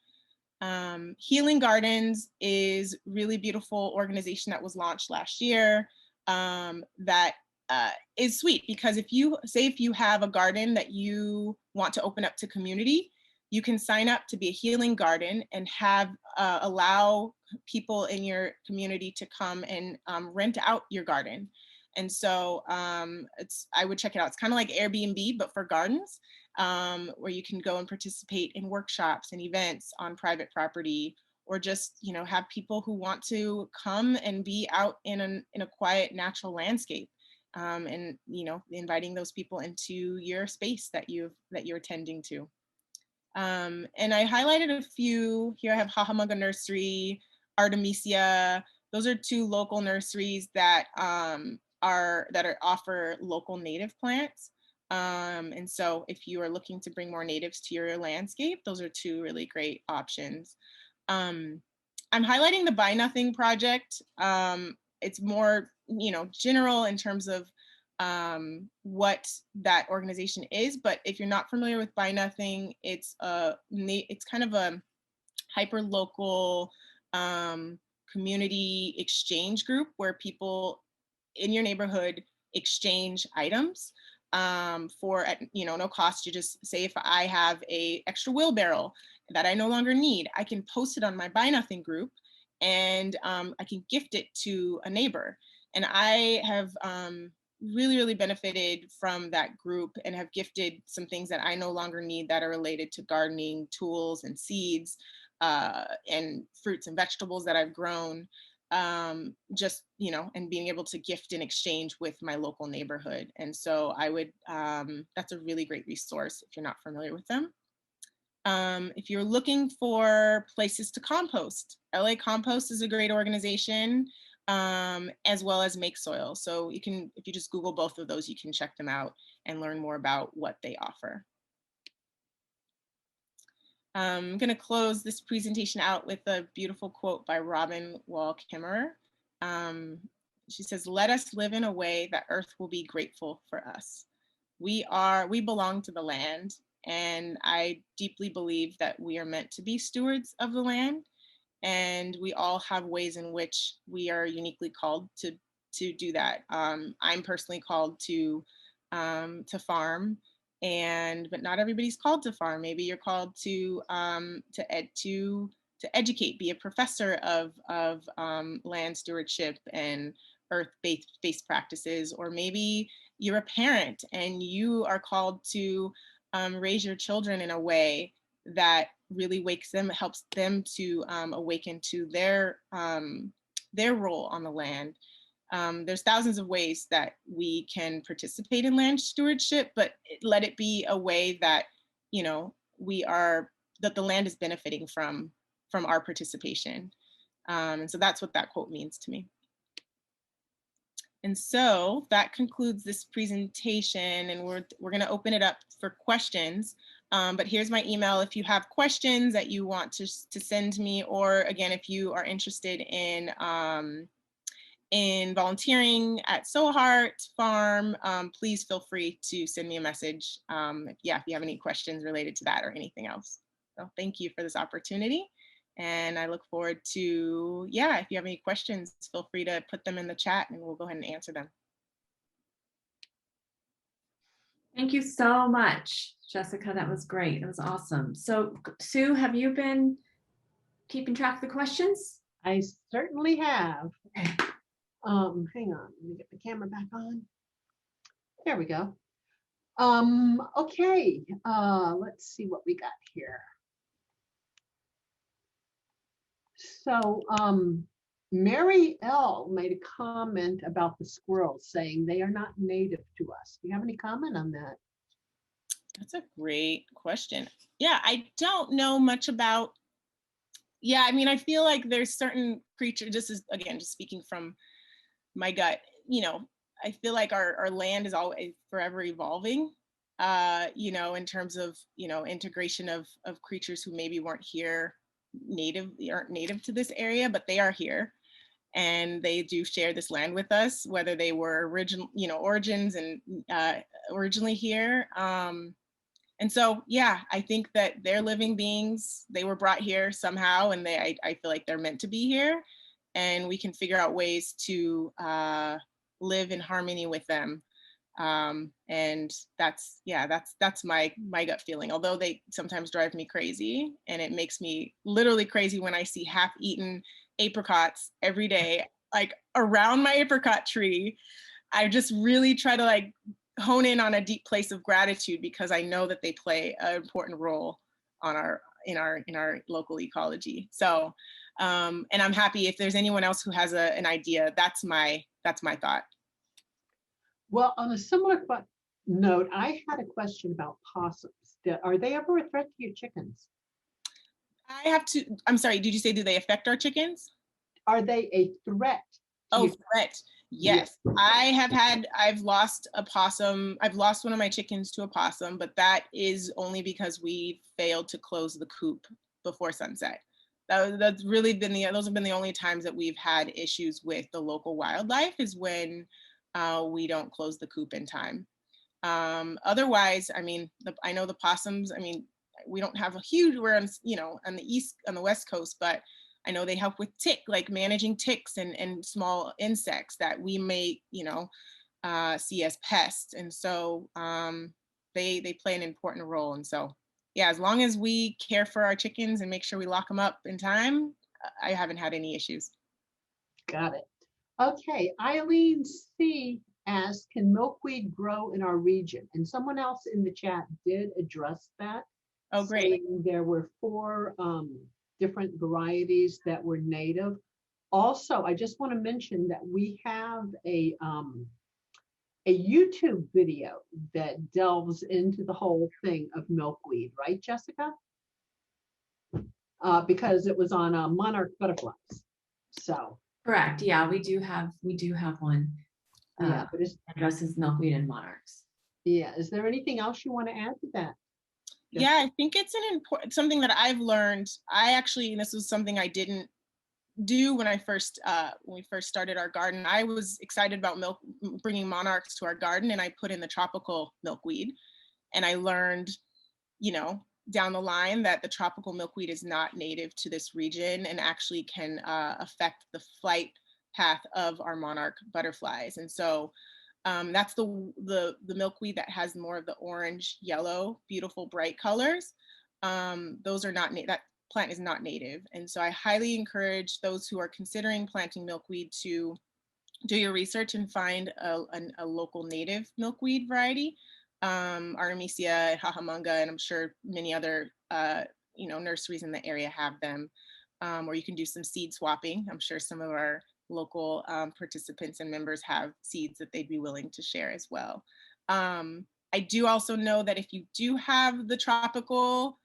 Healing Gardens is a really beautiful organization that was launched last year that is sweet, because if you have a garden that you want to open up to community, you can sign up to be a healing garden and allow people in your community to come and rent out your garden. And so I would check it out. It's kind of like Airbnb, but for gardens, where you can go and participate in workshops and events on private property, or just have people who want to come and be out in a quiet, natural landscape, and inviting those people into your space that you're attending to. And I highlighted a few here. I have Hahamunga Nursery, Artemisia. Those are two local nurseries that offer local native plants. And so if you are looking to bring more natives to your landscape, those are two really great options. I'm highlighting the Buy Nothing project. It's more general in terms of what that organization is, but if you're not familiar with Buy Nothing, it's kind of a hyper local community exchange group where people in your neighborhood exchange items for no cost. You just say, if I have a extra wheelbarrow that I no longer need, I can post it on my Buy Nothing group, and I can gift it to a neighbor. And I have really benefited from that group, and have gifted some things that I no longer need that are related to gardening, tools and seeds, and fruits and vegetables that I've grown. just, and being able to gift in exchange with my local neighborhood. And so I would, that's a really great resource if you're not familiar with them. If you're looking for places to compost, LA Compost is a great organization, as well as MakeSoil. So you can, if you just Google both of those, you can check them out and learn more about what they offer. I'm going to close this presentation out with a beautiful quote by Robin Wall Kimmerer. She says, "Let us live in a way that Earth will be grateful for us. We belong to the land, and I deeply believe that we are meant to be stewards of the land, and we all have ways in which we are uniquely called to do that. I'm personally called to farm, but not everybody's called to farm. Maybe you're called to educate, be a professor of land stewardship and earth-based practices, or maybe you're a parent and you are called to raise your children in a way that really helps them to awaken to their role on the land. There's thousands of ways that we can participate in land stewardship, but let it be a way that, that the land is benefiting from our participation. And so that's what that quote means to me. And so that concludes this presentation, and we're going to open it up for questions. But here's my email if you have questions that you want to send me, or again, if you are interested in volunteering at Sohart Farm, please feel free to send me a message. If you have any questions related to that or anything else. So thank you for this opportunity. And I look forward to, if you have any questions, feel free to put them in the chat and we'll go ahead and answer them. Thank you so much, Jessica. That was great. That was awesome. So Sue, have you been keeping track of the questions? I certainly have. Hang on, let me get the camera back on. There we go. Okay, let's see what we got here. So Mary L made a comment about the squirrels, saying they are not native to us. Do you have any comment on that? That's a great question. Yeah, I don't know much about, I mean, I feel like there's certain creatures, just speaking from my gut, I feel like our land is always forever evolving, in terms of, integration of creatures who maybe aren't native to this area, but they are here and they do share this land with us, whether they were origins and originally here. And so, I think that they're living beings. They were brought here somehow, and I feel like they're meant to be here, and we can figure out ways to live in harmony with them. And that's my gut feeling, although they sometimes drive me crazy, and it makes me literally crazy when I see half-eaten apricots every day, like around my apricot tree. I just really try to hone in on a deep place of gratitude, because I know that they play an important role in our local ecology. So and I'm happy if there's anyone else who has an idea. That's my thought. Well, on a similar note, I had a question about possums. Are they ever a threat to your chickens? I'm sorry, did you say, do they affect our chickens? Are they a threat? Threat. Yes. I've lost a possum. I've lost one of my chickens to a possum, but that is only because we failed to close the coop before sunset. That's really been those have been the only times that we've had issues with the local wildlife, is when we don't close the coop in time. Otherwise, I mean, I know the possums, I mean, we don't have a huge, we're on, on the West Coast, but I know they help with managing ticks and small insects that we may, see as pests. And so they play an important role. And so, as long as we care for our chickens and make sure we lock them up in time, I haven't had any issues. Got it. Okay, Eileen C asked, can milkweed grow in our region? And someone else in the chat did address that. Oh, great. There were 4 different varieties that were native. Also, I just want to mention that we have a YouTube video that delves into the whole thing of milkweed, right, Jessica? Because it was on monarch butterflies. So Correct. Yeah, we do have one. yeah, but Addresses milkweed and monarchs. yeah, is there anything else you want to add to that? Yeah, I think it's an important something that I've learned. This was something I didn't do when we first started our garden. I was excited about bringing monarchs to our garden, and I put in the tropical milkweed, and I learned, down the line that the tropical milkweed is not native to this region and actually can affect the flight path of our monarch butterflies. And so that's the milkweed that has more of the orange, yellow, beautiful, bright colors. Those are not that plant is not native. And so I highly encourage those who are considering planting milkweed to do your research and find a local native milkweed variety. Artemisia, Hahamanga, and I'm sure many other nurseries in the area have them. Or you can do some seed swapping. I'm sure some of our local participants and members have seeds that they'd be willing to share as well. I do also know that if you do have the tropical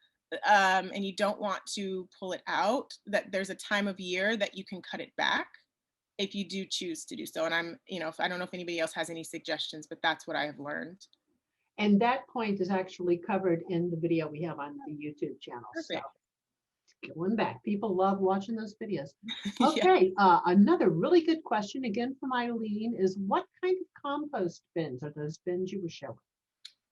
and you don't want to pull it out, that there's a time of year that you can cut it back if you do choose to do so. And I don't know if anybody else has any suggestions, but that's what I have learned. And that point is actually covered in the video we have on the YouTube channel. Perfect. So going back, people love watching those videos. Yeah. Okay, another really good question again from Eileen is, what kind of compost bins are those bins you were showing?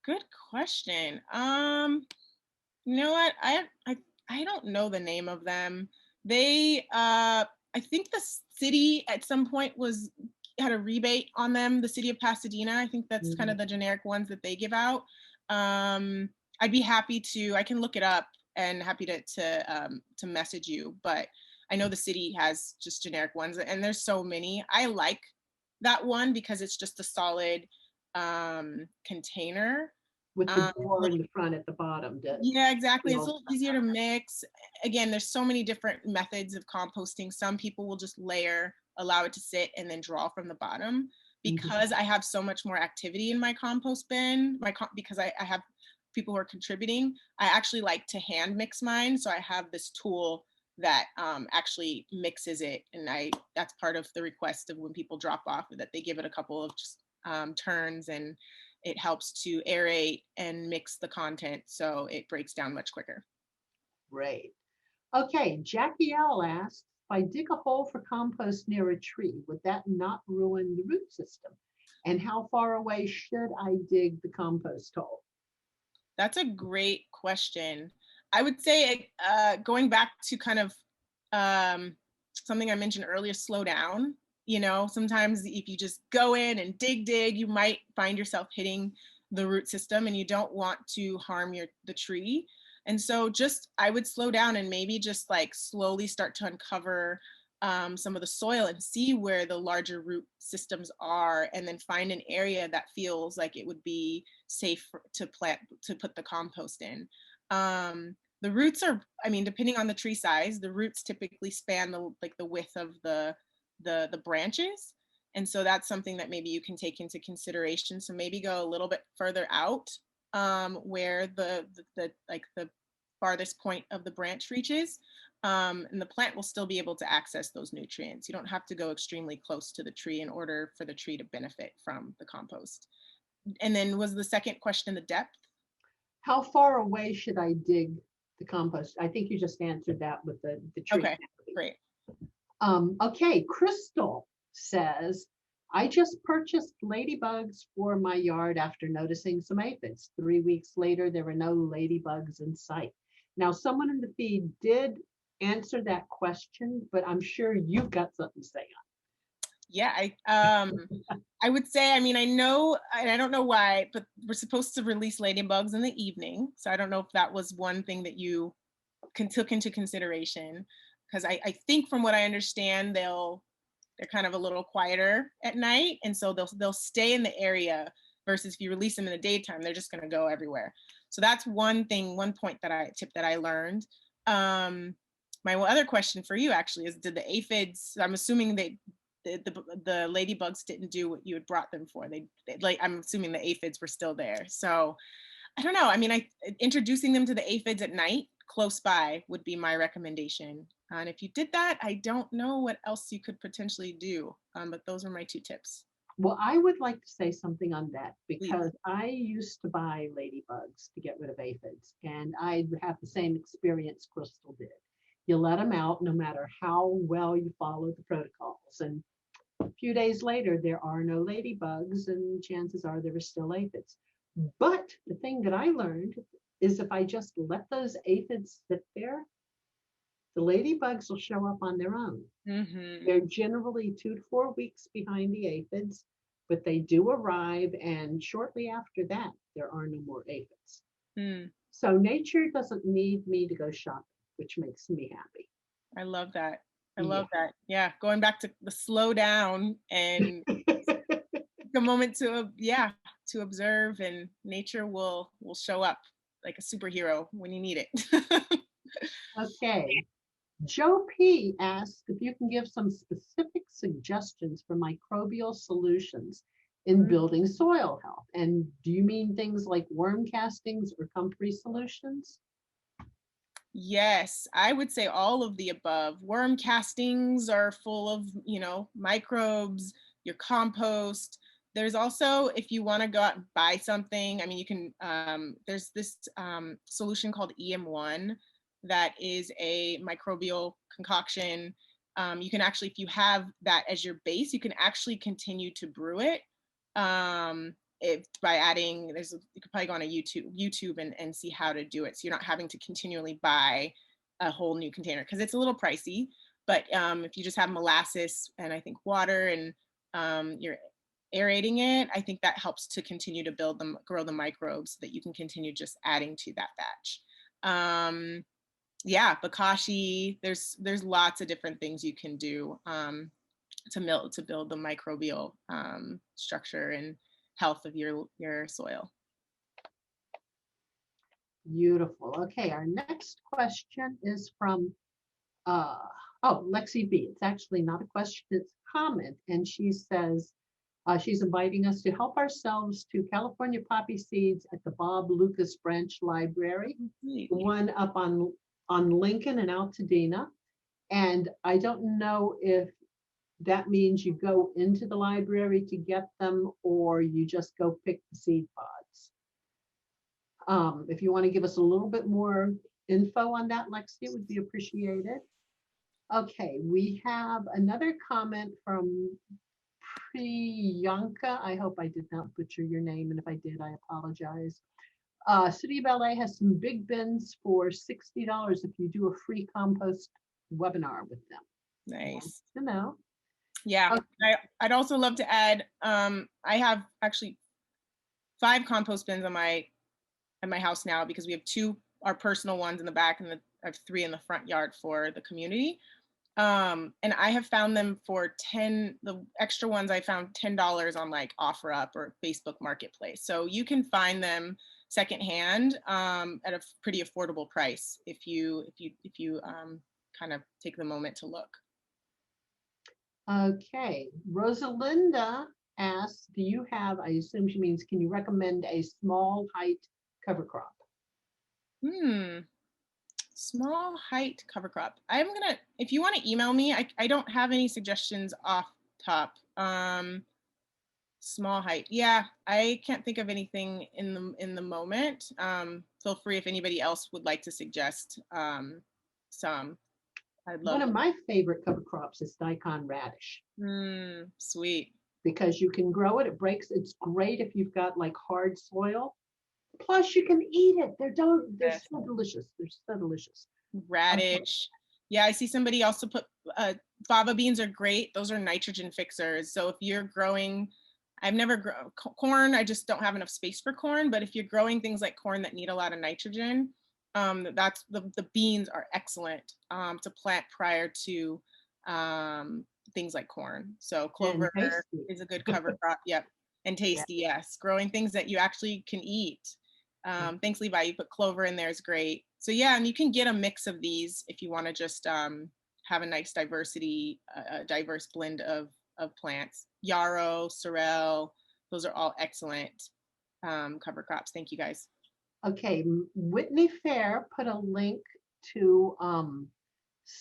Good question. You know what? I don't know the name of them. They I think the city at some point had a rebate on them, the city of Pasadena. I think that's kind of the generic ones that they give out. I'd be happy I can look it up and happy to message you, but I know the city has just generic ones, and there's so many. I like that one because it's just a solid container. With the door in the front at the bottom. Yeah, exactly. It's a little easier to mix. Again, there's so many different methods of composting. Some people will just allow it to sit and then draw from the bottom. Because I have so much more activity in my compost bin, because I have people who are contributing, I actually like to hand mix mine. So I have this tool that actually mixes it. And that's part of the request of when people drop off, that they give it a couple of just turns, and it helps to aerate and mix the content so it breaks down much quicker. Great. Okay, Jackie L asks, if I dig a hole for compost near a tree, would that not ruin the root system? And how far away should I dig the compost hole? That's a great question. I would say, going back to kind of something I mentioned earlier, slow down. Sometimes if you just go in and dig, you might find yourself hitting the root system, and you don't want to harm the tree. And so I would slow down and maybe just like slowly start to uncover some of the soil and see where the larger root systems are, and then find an area that feels like it would be safe to put the compost in. The roots are, depending on the tree size, the roots typically span the width of the branches. And so that's something that maybe you can take into consideration. So maybe go a little bit further out where the farthest point of the branch reaches. And the plant will still be able to access those nutrients. You don't have to go extremely close to the tree in order for the tree to benefit from the compost. And then was the second question the depth? How far away should I dig the compost? I think you just answered that with the tree. Okay, great. Okay, Crystal says, I just purchased ladybugs for my yard after noticing some aphids. 3 weeks later, there were no ladybugs in sight. Now, someone in the feed did answer that question, but I'm sure you've got something to say on it. Yeah, I would say, I know, and I don't know why, but we're supposed to release ladybugs in the evening. So I don't know if that was one thing that you took into consideration, because I think from what I understand, they're kind of a little quieter at night, and so they'll stay in the area, versus if you release them in the daytime, they're just going to go everywhere. So that's one tip that I learned. my other question for you actually is, did the aphids, I'm assuming the ladybugs didn't do what you had brought them for. Like, I'm assuming the aphids were still there. So I don't know. I mean, introducing them to the aphids at night close by would be my recommendation. And if you did that, I don't know what else you could potentially do. But those are my 2 tips. Well, I would like to say something on that Please. because I used to buy ladybugs to get rid of aphids, and I have the same experience Crystal did. You let them out no matter how well you follow the protocols. And a few days later, there are no ladybugs, and chances are there are still aphids. But the thing that I learned is if I just let those aphids sit there, the ladybugs will show up on their own. Mm-hmm. They're generally 2 to 4 weeks behind the aphids, but they do arrive, and shortly after that, there are no more aphids. Mm. So nature doesn't need me to go shopping, which makes me happy. I love that. I love that. Yeah, going back to the slow down and a moment to observe, and nature will show up like a superhero when you need it. Okay. Joe P asks if you can give some specific suggestions for microbial solutions in building soil health. And do you mean things like worm castings or comfrey solutions? Yes, I would say all of the above. Worm castings are full of, microbes, your compost. There's also, if you want to go out and buy something, I mean, you can, there's this solution called EM1 that is a microbial concoction. You can actually, if you have that as your base, you can actually continue to brew it. By adding, you could probably go on a YouTube and see how to do it. So you're not having to continually buy a whole new container because it's a little pricey. But if you just have molasses and I think water and you're aerating it, I think that helps to continue to grow the microbes so that you can continue just adding to that batch. Yeah, bokashi, there's lots of different things you can do to build the microbial structure and health of your soil. Beautiful. Okay, our next question is from Lexi B. It's actually not a question, it's a comment. And she says she's inviting us to help ourselves to California poppy seeds at the Bob Lucas Branch Library, the one up on Lincoln and Altadena. And I don't know if that means you go into the library to get them or you just go pick the seed pods. If you want to give us a little bit more info on that, Lexi, it would be appreciated. Okay, we have another comment from Priyanka. I hope I did not butcher your name, and if I did, I apologize. City of LA has some big bins for $60 if you do a free compost webinar with them. Nice. You know. Yeah, okay. I'd also love to add, I have actually 5 compost bins at my house now because we have 2, our personal ones in the back, and I have 3 in the front yard for the community. And I have found them for the extra ones I found $10 on like OfferUp or Facebook Marketplace. So you can find them secondhand at a pretty affordable price if you kind of take the moment to look. Okay, Rosalinda asks, do you have, I assume she means, can you recommend a small height cover crop? Small height cover crop. If you want to email me, I don't have any suggestions off top. Small height. Yeah, I can't think of anything in the moment. Feel free if anybody else would like to suggest some. I'd love One of my favorite cover crops is daikon radish. Sweet. Because you can grow it, it breaks. It's great if you've got like hard soil. Plus you can eat it. They're so delicious. They're so delicious. Radish. Yeah, I see somebody also put fava beans are great. Those are nitrogen fixers. So if you're growing, I've never grown corn. I just don't have enough space for corn. But if you're growing things like corn that need a lot of nitrogen, that's the beans are excellent to plant prior to things like corn. So clover is a good cover crop. Yep. And tasty, yes. Growing things that you actually can eat. Thanks, Levi. You put clover in there is great. So yeah, and you can get a mix of these if you want to just have a nice diversity, a diverse blend of plants. Yarrow, sorrel, those are all excellent cover crops. Thank you guys. Okay, Whitney Fair put a link to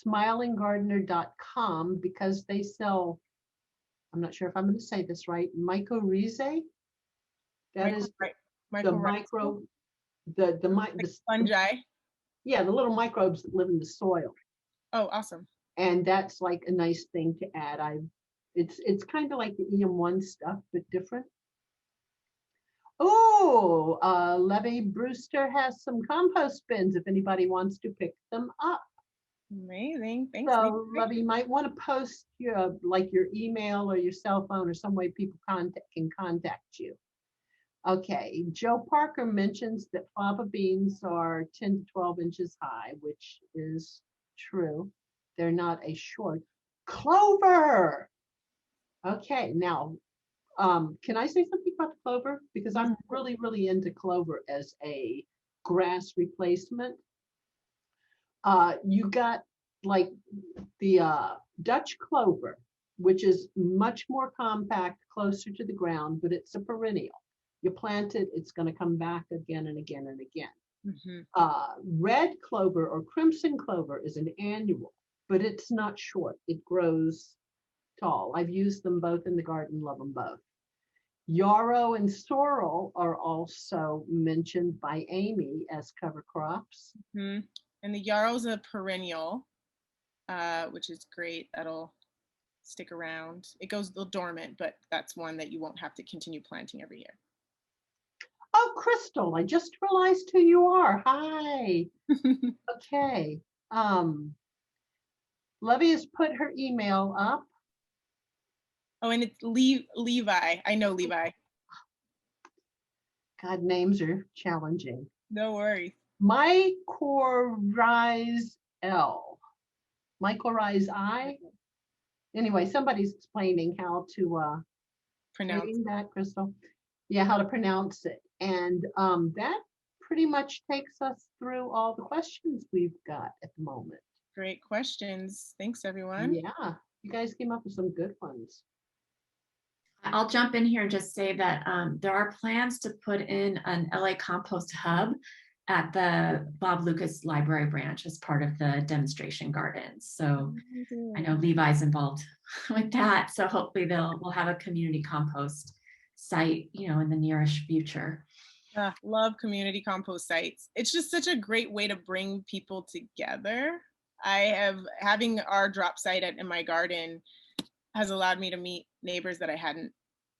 smilinggardener.com because they sell, I'm not sure if I'm going to say this right, mycorrhizae. That is the micro, the fungi. Yeah, the little microbes that live in the soil. Oh, awesome. And that's like a nice thing to add. It's kind of like the EM1 stuff, but different. Oh, Levy Brewster has some compost bins if anybody wants to pick them up. Amazing. Thanks. So, Levy, you might want to post your email or your cell phone or some way people can contact you. Okay, Joe Parker mentions that fava beans are 10 to 12 inches high, which is true. They're not a short. Clover! Okay, now, can I say something about the clover? Because I'm really, really into clover as a grass replacement. You got like the Dutch clover, which is much more compact, closer to the ground, but it's a perennial. You plant it, it's going to come back again and again and again. Red clover or crimson clover is an annual, but it's not short. It grows tall. I've used them both in the garden, love them both. Yarrow and sorrel are also mentioned by Amy as cover crops. And the yarrow's a perennial, which is great. That'll stick around. It goes a little dormant, but that's one that you won't have to continue planting every year. Oh, Crystal, I just realized who you are. Hi. Okay. Levy has put her email up. Oh, and it's Levi. I know Levi. God, names are challenging. No worries. Mycorrhizae. Anyway, somebody's explaining how to Pronounce that, Crystal. Yeah, how to pronounce it. And that pretty much takes us through all the questions we've got at the moment. Great questions. Thanks, everyone. Yeah, you guys came up with some good ones. I'll jump in here and just say that there are plans to put in an LA compost hub at the Bob Lucas Library branch as part of the demonstration gardens. So I know Levi's involved with that. So hopefully we'll have a community compost site, in the nearest future. Love community compost sites. It's just such a great way to bring people together. Having our drop site in my garden has allowed me to meet neighbors that I hadn't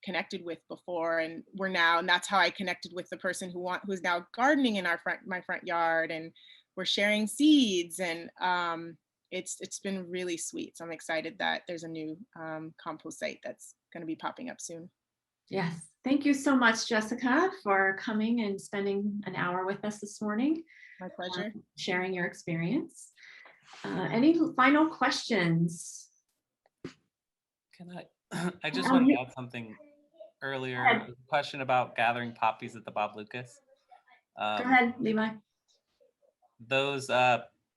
connected with before, and that's how I connected with the person who's now gardening in my front yard, and we're sharing seeds, and it's been really sweet. So I'm excited that there's a new compost site that's going to be popping up soon. Yes, thank you so much, Jessica, for coming and spending an hour with us this morning. My pleasure. Sharing your experience. Any final questions? I just want to add something earlier. A question about gathering poppies at the Bob Lucas. Go ahead, Levi. Those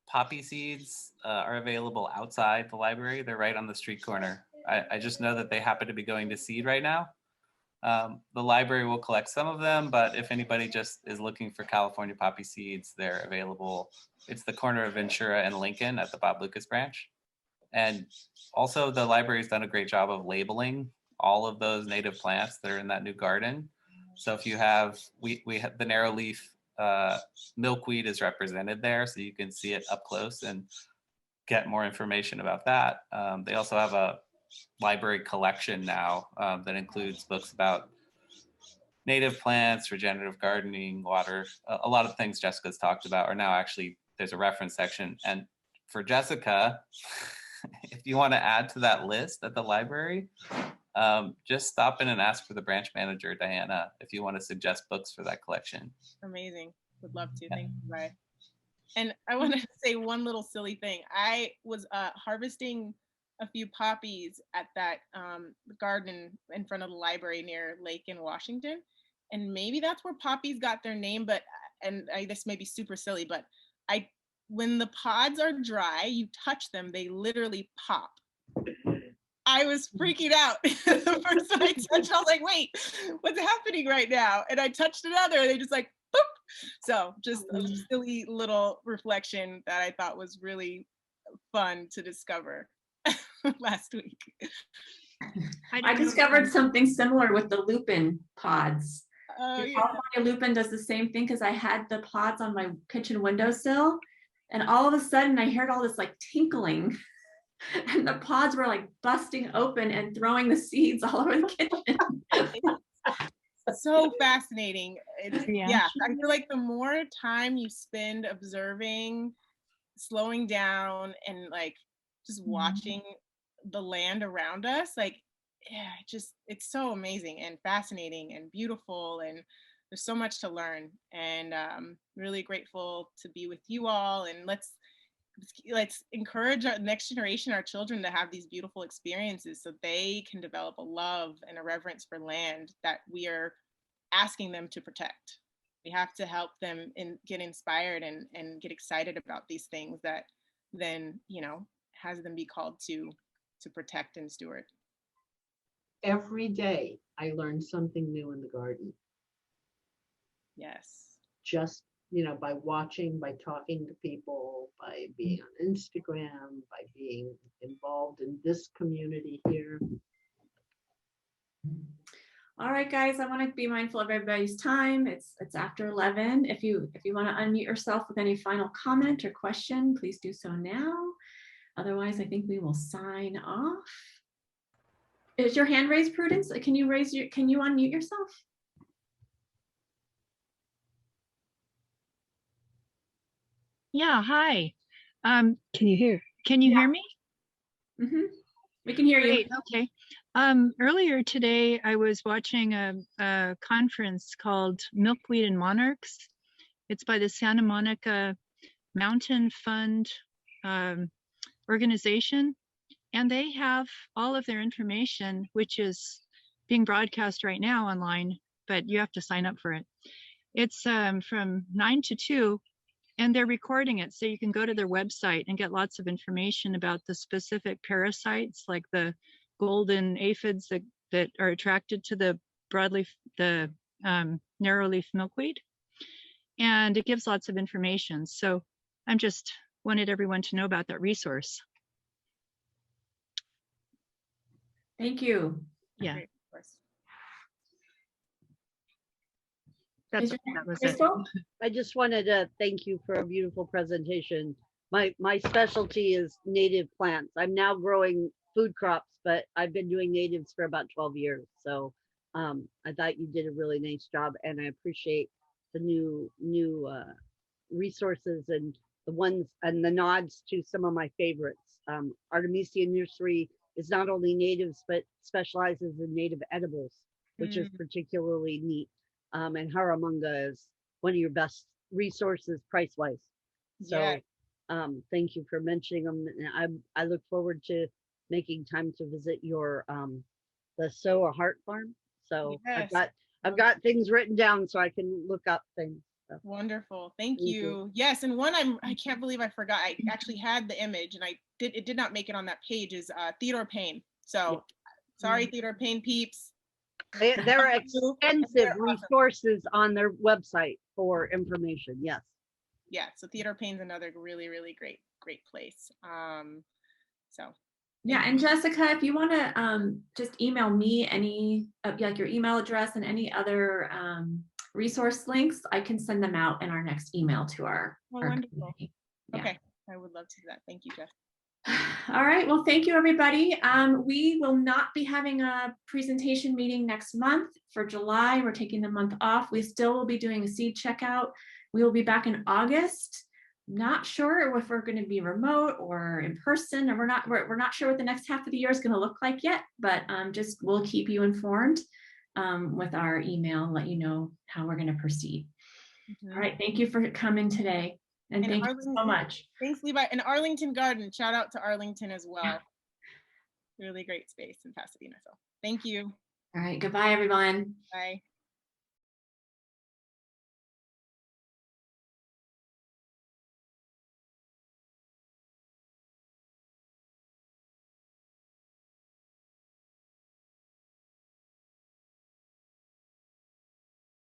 poppy seeds are available outside the library. They're right on the street corner. I just know that they happen to be going to seed right now. The library will collect some of them, but if anybody just is looking for California poppy seeds, they're available. It's the corner of Ventura and Lincoln at the Bob Lucas branch. And also the library's done a great job of labeling all of those native plants that are in that new garden. So if you have, we have the narrow leaf milkweed is represented there, so you can see it up close and get more information about that. They also have a library collection now that includes books about native plants, regenerative gardening, water, a lot of things Jessica's talked about are now actually, there's a reference section. And for Jessica, if you want to add to that list at the library, just stop in and ask for the branch manager, Diana, if you want to suggest books for that collection. Amazing. Would love to. Thank you. Bye. And I want to say one little silly thing. I was harvesting a few poppies at that garden in front of the library near Lake in Washington. and maybe that's where poppies got their name, but, this may be super silly, but when the pods are dry, you touch them, they literally pop. I was freaking out. The first time I touched, I was like, wait, what's happening right now? And I touched another, and they just like, boop. So just a silly little reflection that I thought was really fun to discover last week. I discovered something similar with the lupin pods. Oh, The yeah. California lupin does the same thing because I had the pods on my kitchen windowsill, and all of a sudden I heard all this like tinkling, and the pods were like busting open and throwing the seeds all over the kitchen. So fascinating. Yeah. Yeah, I feel like the more time you spend observing, slowing down, and like just watching the land around us, like, yeah, it's so amazing and fascinating and beautiful, and there's so much to learn, and really grateful to be with you all. And let's encourage our next generation, our children, to have these beautiful experiences so they can develop a love and a reverence for land that we are asking them to protect. We have to help them get inspired and get excited about these things that then, has them be called to protect and steward. Every day I learn something new in the garden. Yes. Just, by watching, by talking to people, by being on Instagram, by being involved in this community here. All right, guys, I want to be mindful of everybody's time. It's after 11. If you want to unmute yourself with any final comment or question, please do so now. Otherwise, I think we will sign off. Is your hand raised, Prudence? Can you unmute yourself? Yeah, hi. Can you hear me? Mm-hmm. We can hear you. Great, okay. Earlier today, I was watching a conference called Milkweed and Monarchs. It's by the Santa Monica Mountain Fund organization, and they have all of their information, which is being broadcast right now online, but you have to sign up for it. It's from 9 to 2, and they're recording it, so you can go to their website and get lots of information about the specific parasites, like the golden aphids that are attracted to the broadleaf, the narrowleaf milkweed. And it gives lots of information. So I'm just wanted everyone to know about that resource. Thank you. Yeah. That was it. I just wanted to thank you for a beautiful presentation. My specialty is native plants. I'm now growing food crops, but I've been doing natives for about 12 years. So I thought you did a really nice job, and I appreciate the new resources and the ones and the nods to some of my favorites. Artemisia Nursery is not only natives, but specializes in native edibles, which is particularly neat. And Haramunga is one of your best resources price-wise. So yeah. Thank you for mentioning them. And I look forward to making time to visit your the Sow a Heart farm. So yes. I've got things written down so I can look up things. So. Wonderful. Thank you. Yes, and one I can't believe I forgot. I actually had the image, and it did not make it on that page, is Theodore Payne. So sorry, Theodore Payne peeps. There are extensive resources on their website for information. Yes. Yeah. So Theodore Payne's another really, really great place. So. Yeah, and Jessica, if you want to just email me any like your email address and any other resource links, I can send them out in our next email to our wonderful. Community. Yeah. Okay, I would love to do that. Thank you, Jess. All right, well, thank you, everybody. We will not be having a presentation meeting next month for July. We're taking the month off. We still will be doing a seed checkout. We will be back in August. Not sure if we're going to be remote or in person, and we're not sure what the next half of the year is going to look like yet, but just we'll keep you informed with our email and let you know how we're going to proceed. All right, thank you for coming today. And thank you so much. Thanks, Levi. And Arlington Garden, shout out to Arlington as well. Really great space in Pasadena. So thank you. All right, goodbye, everyone. Bye.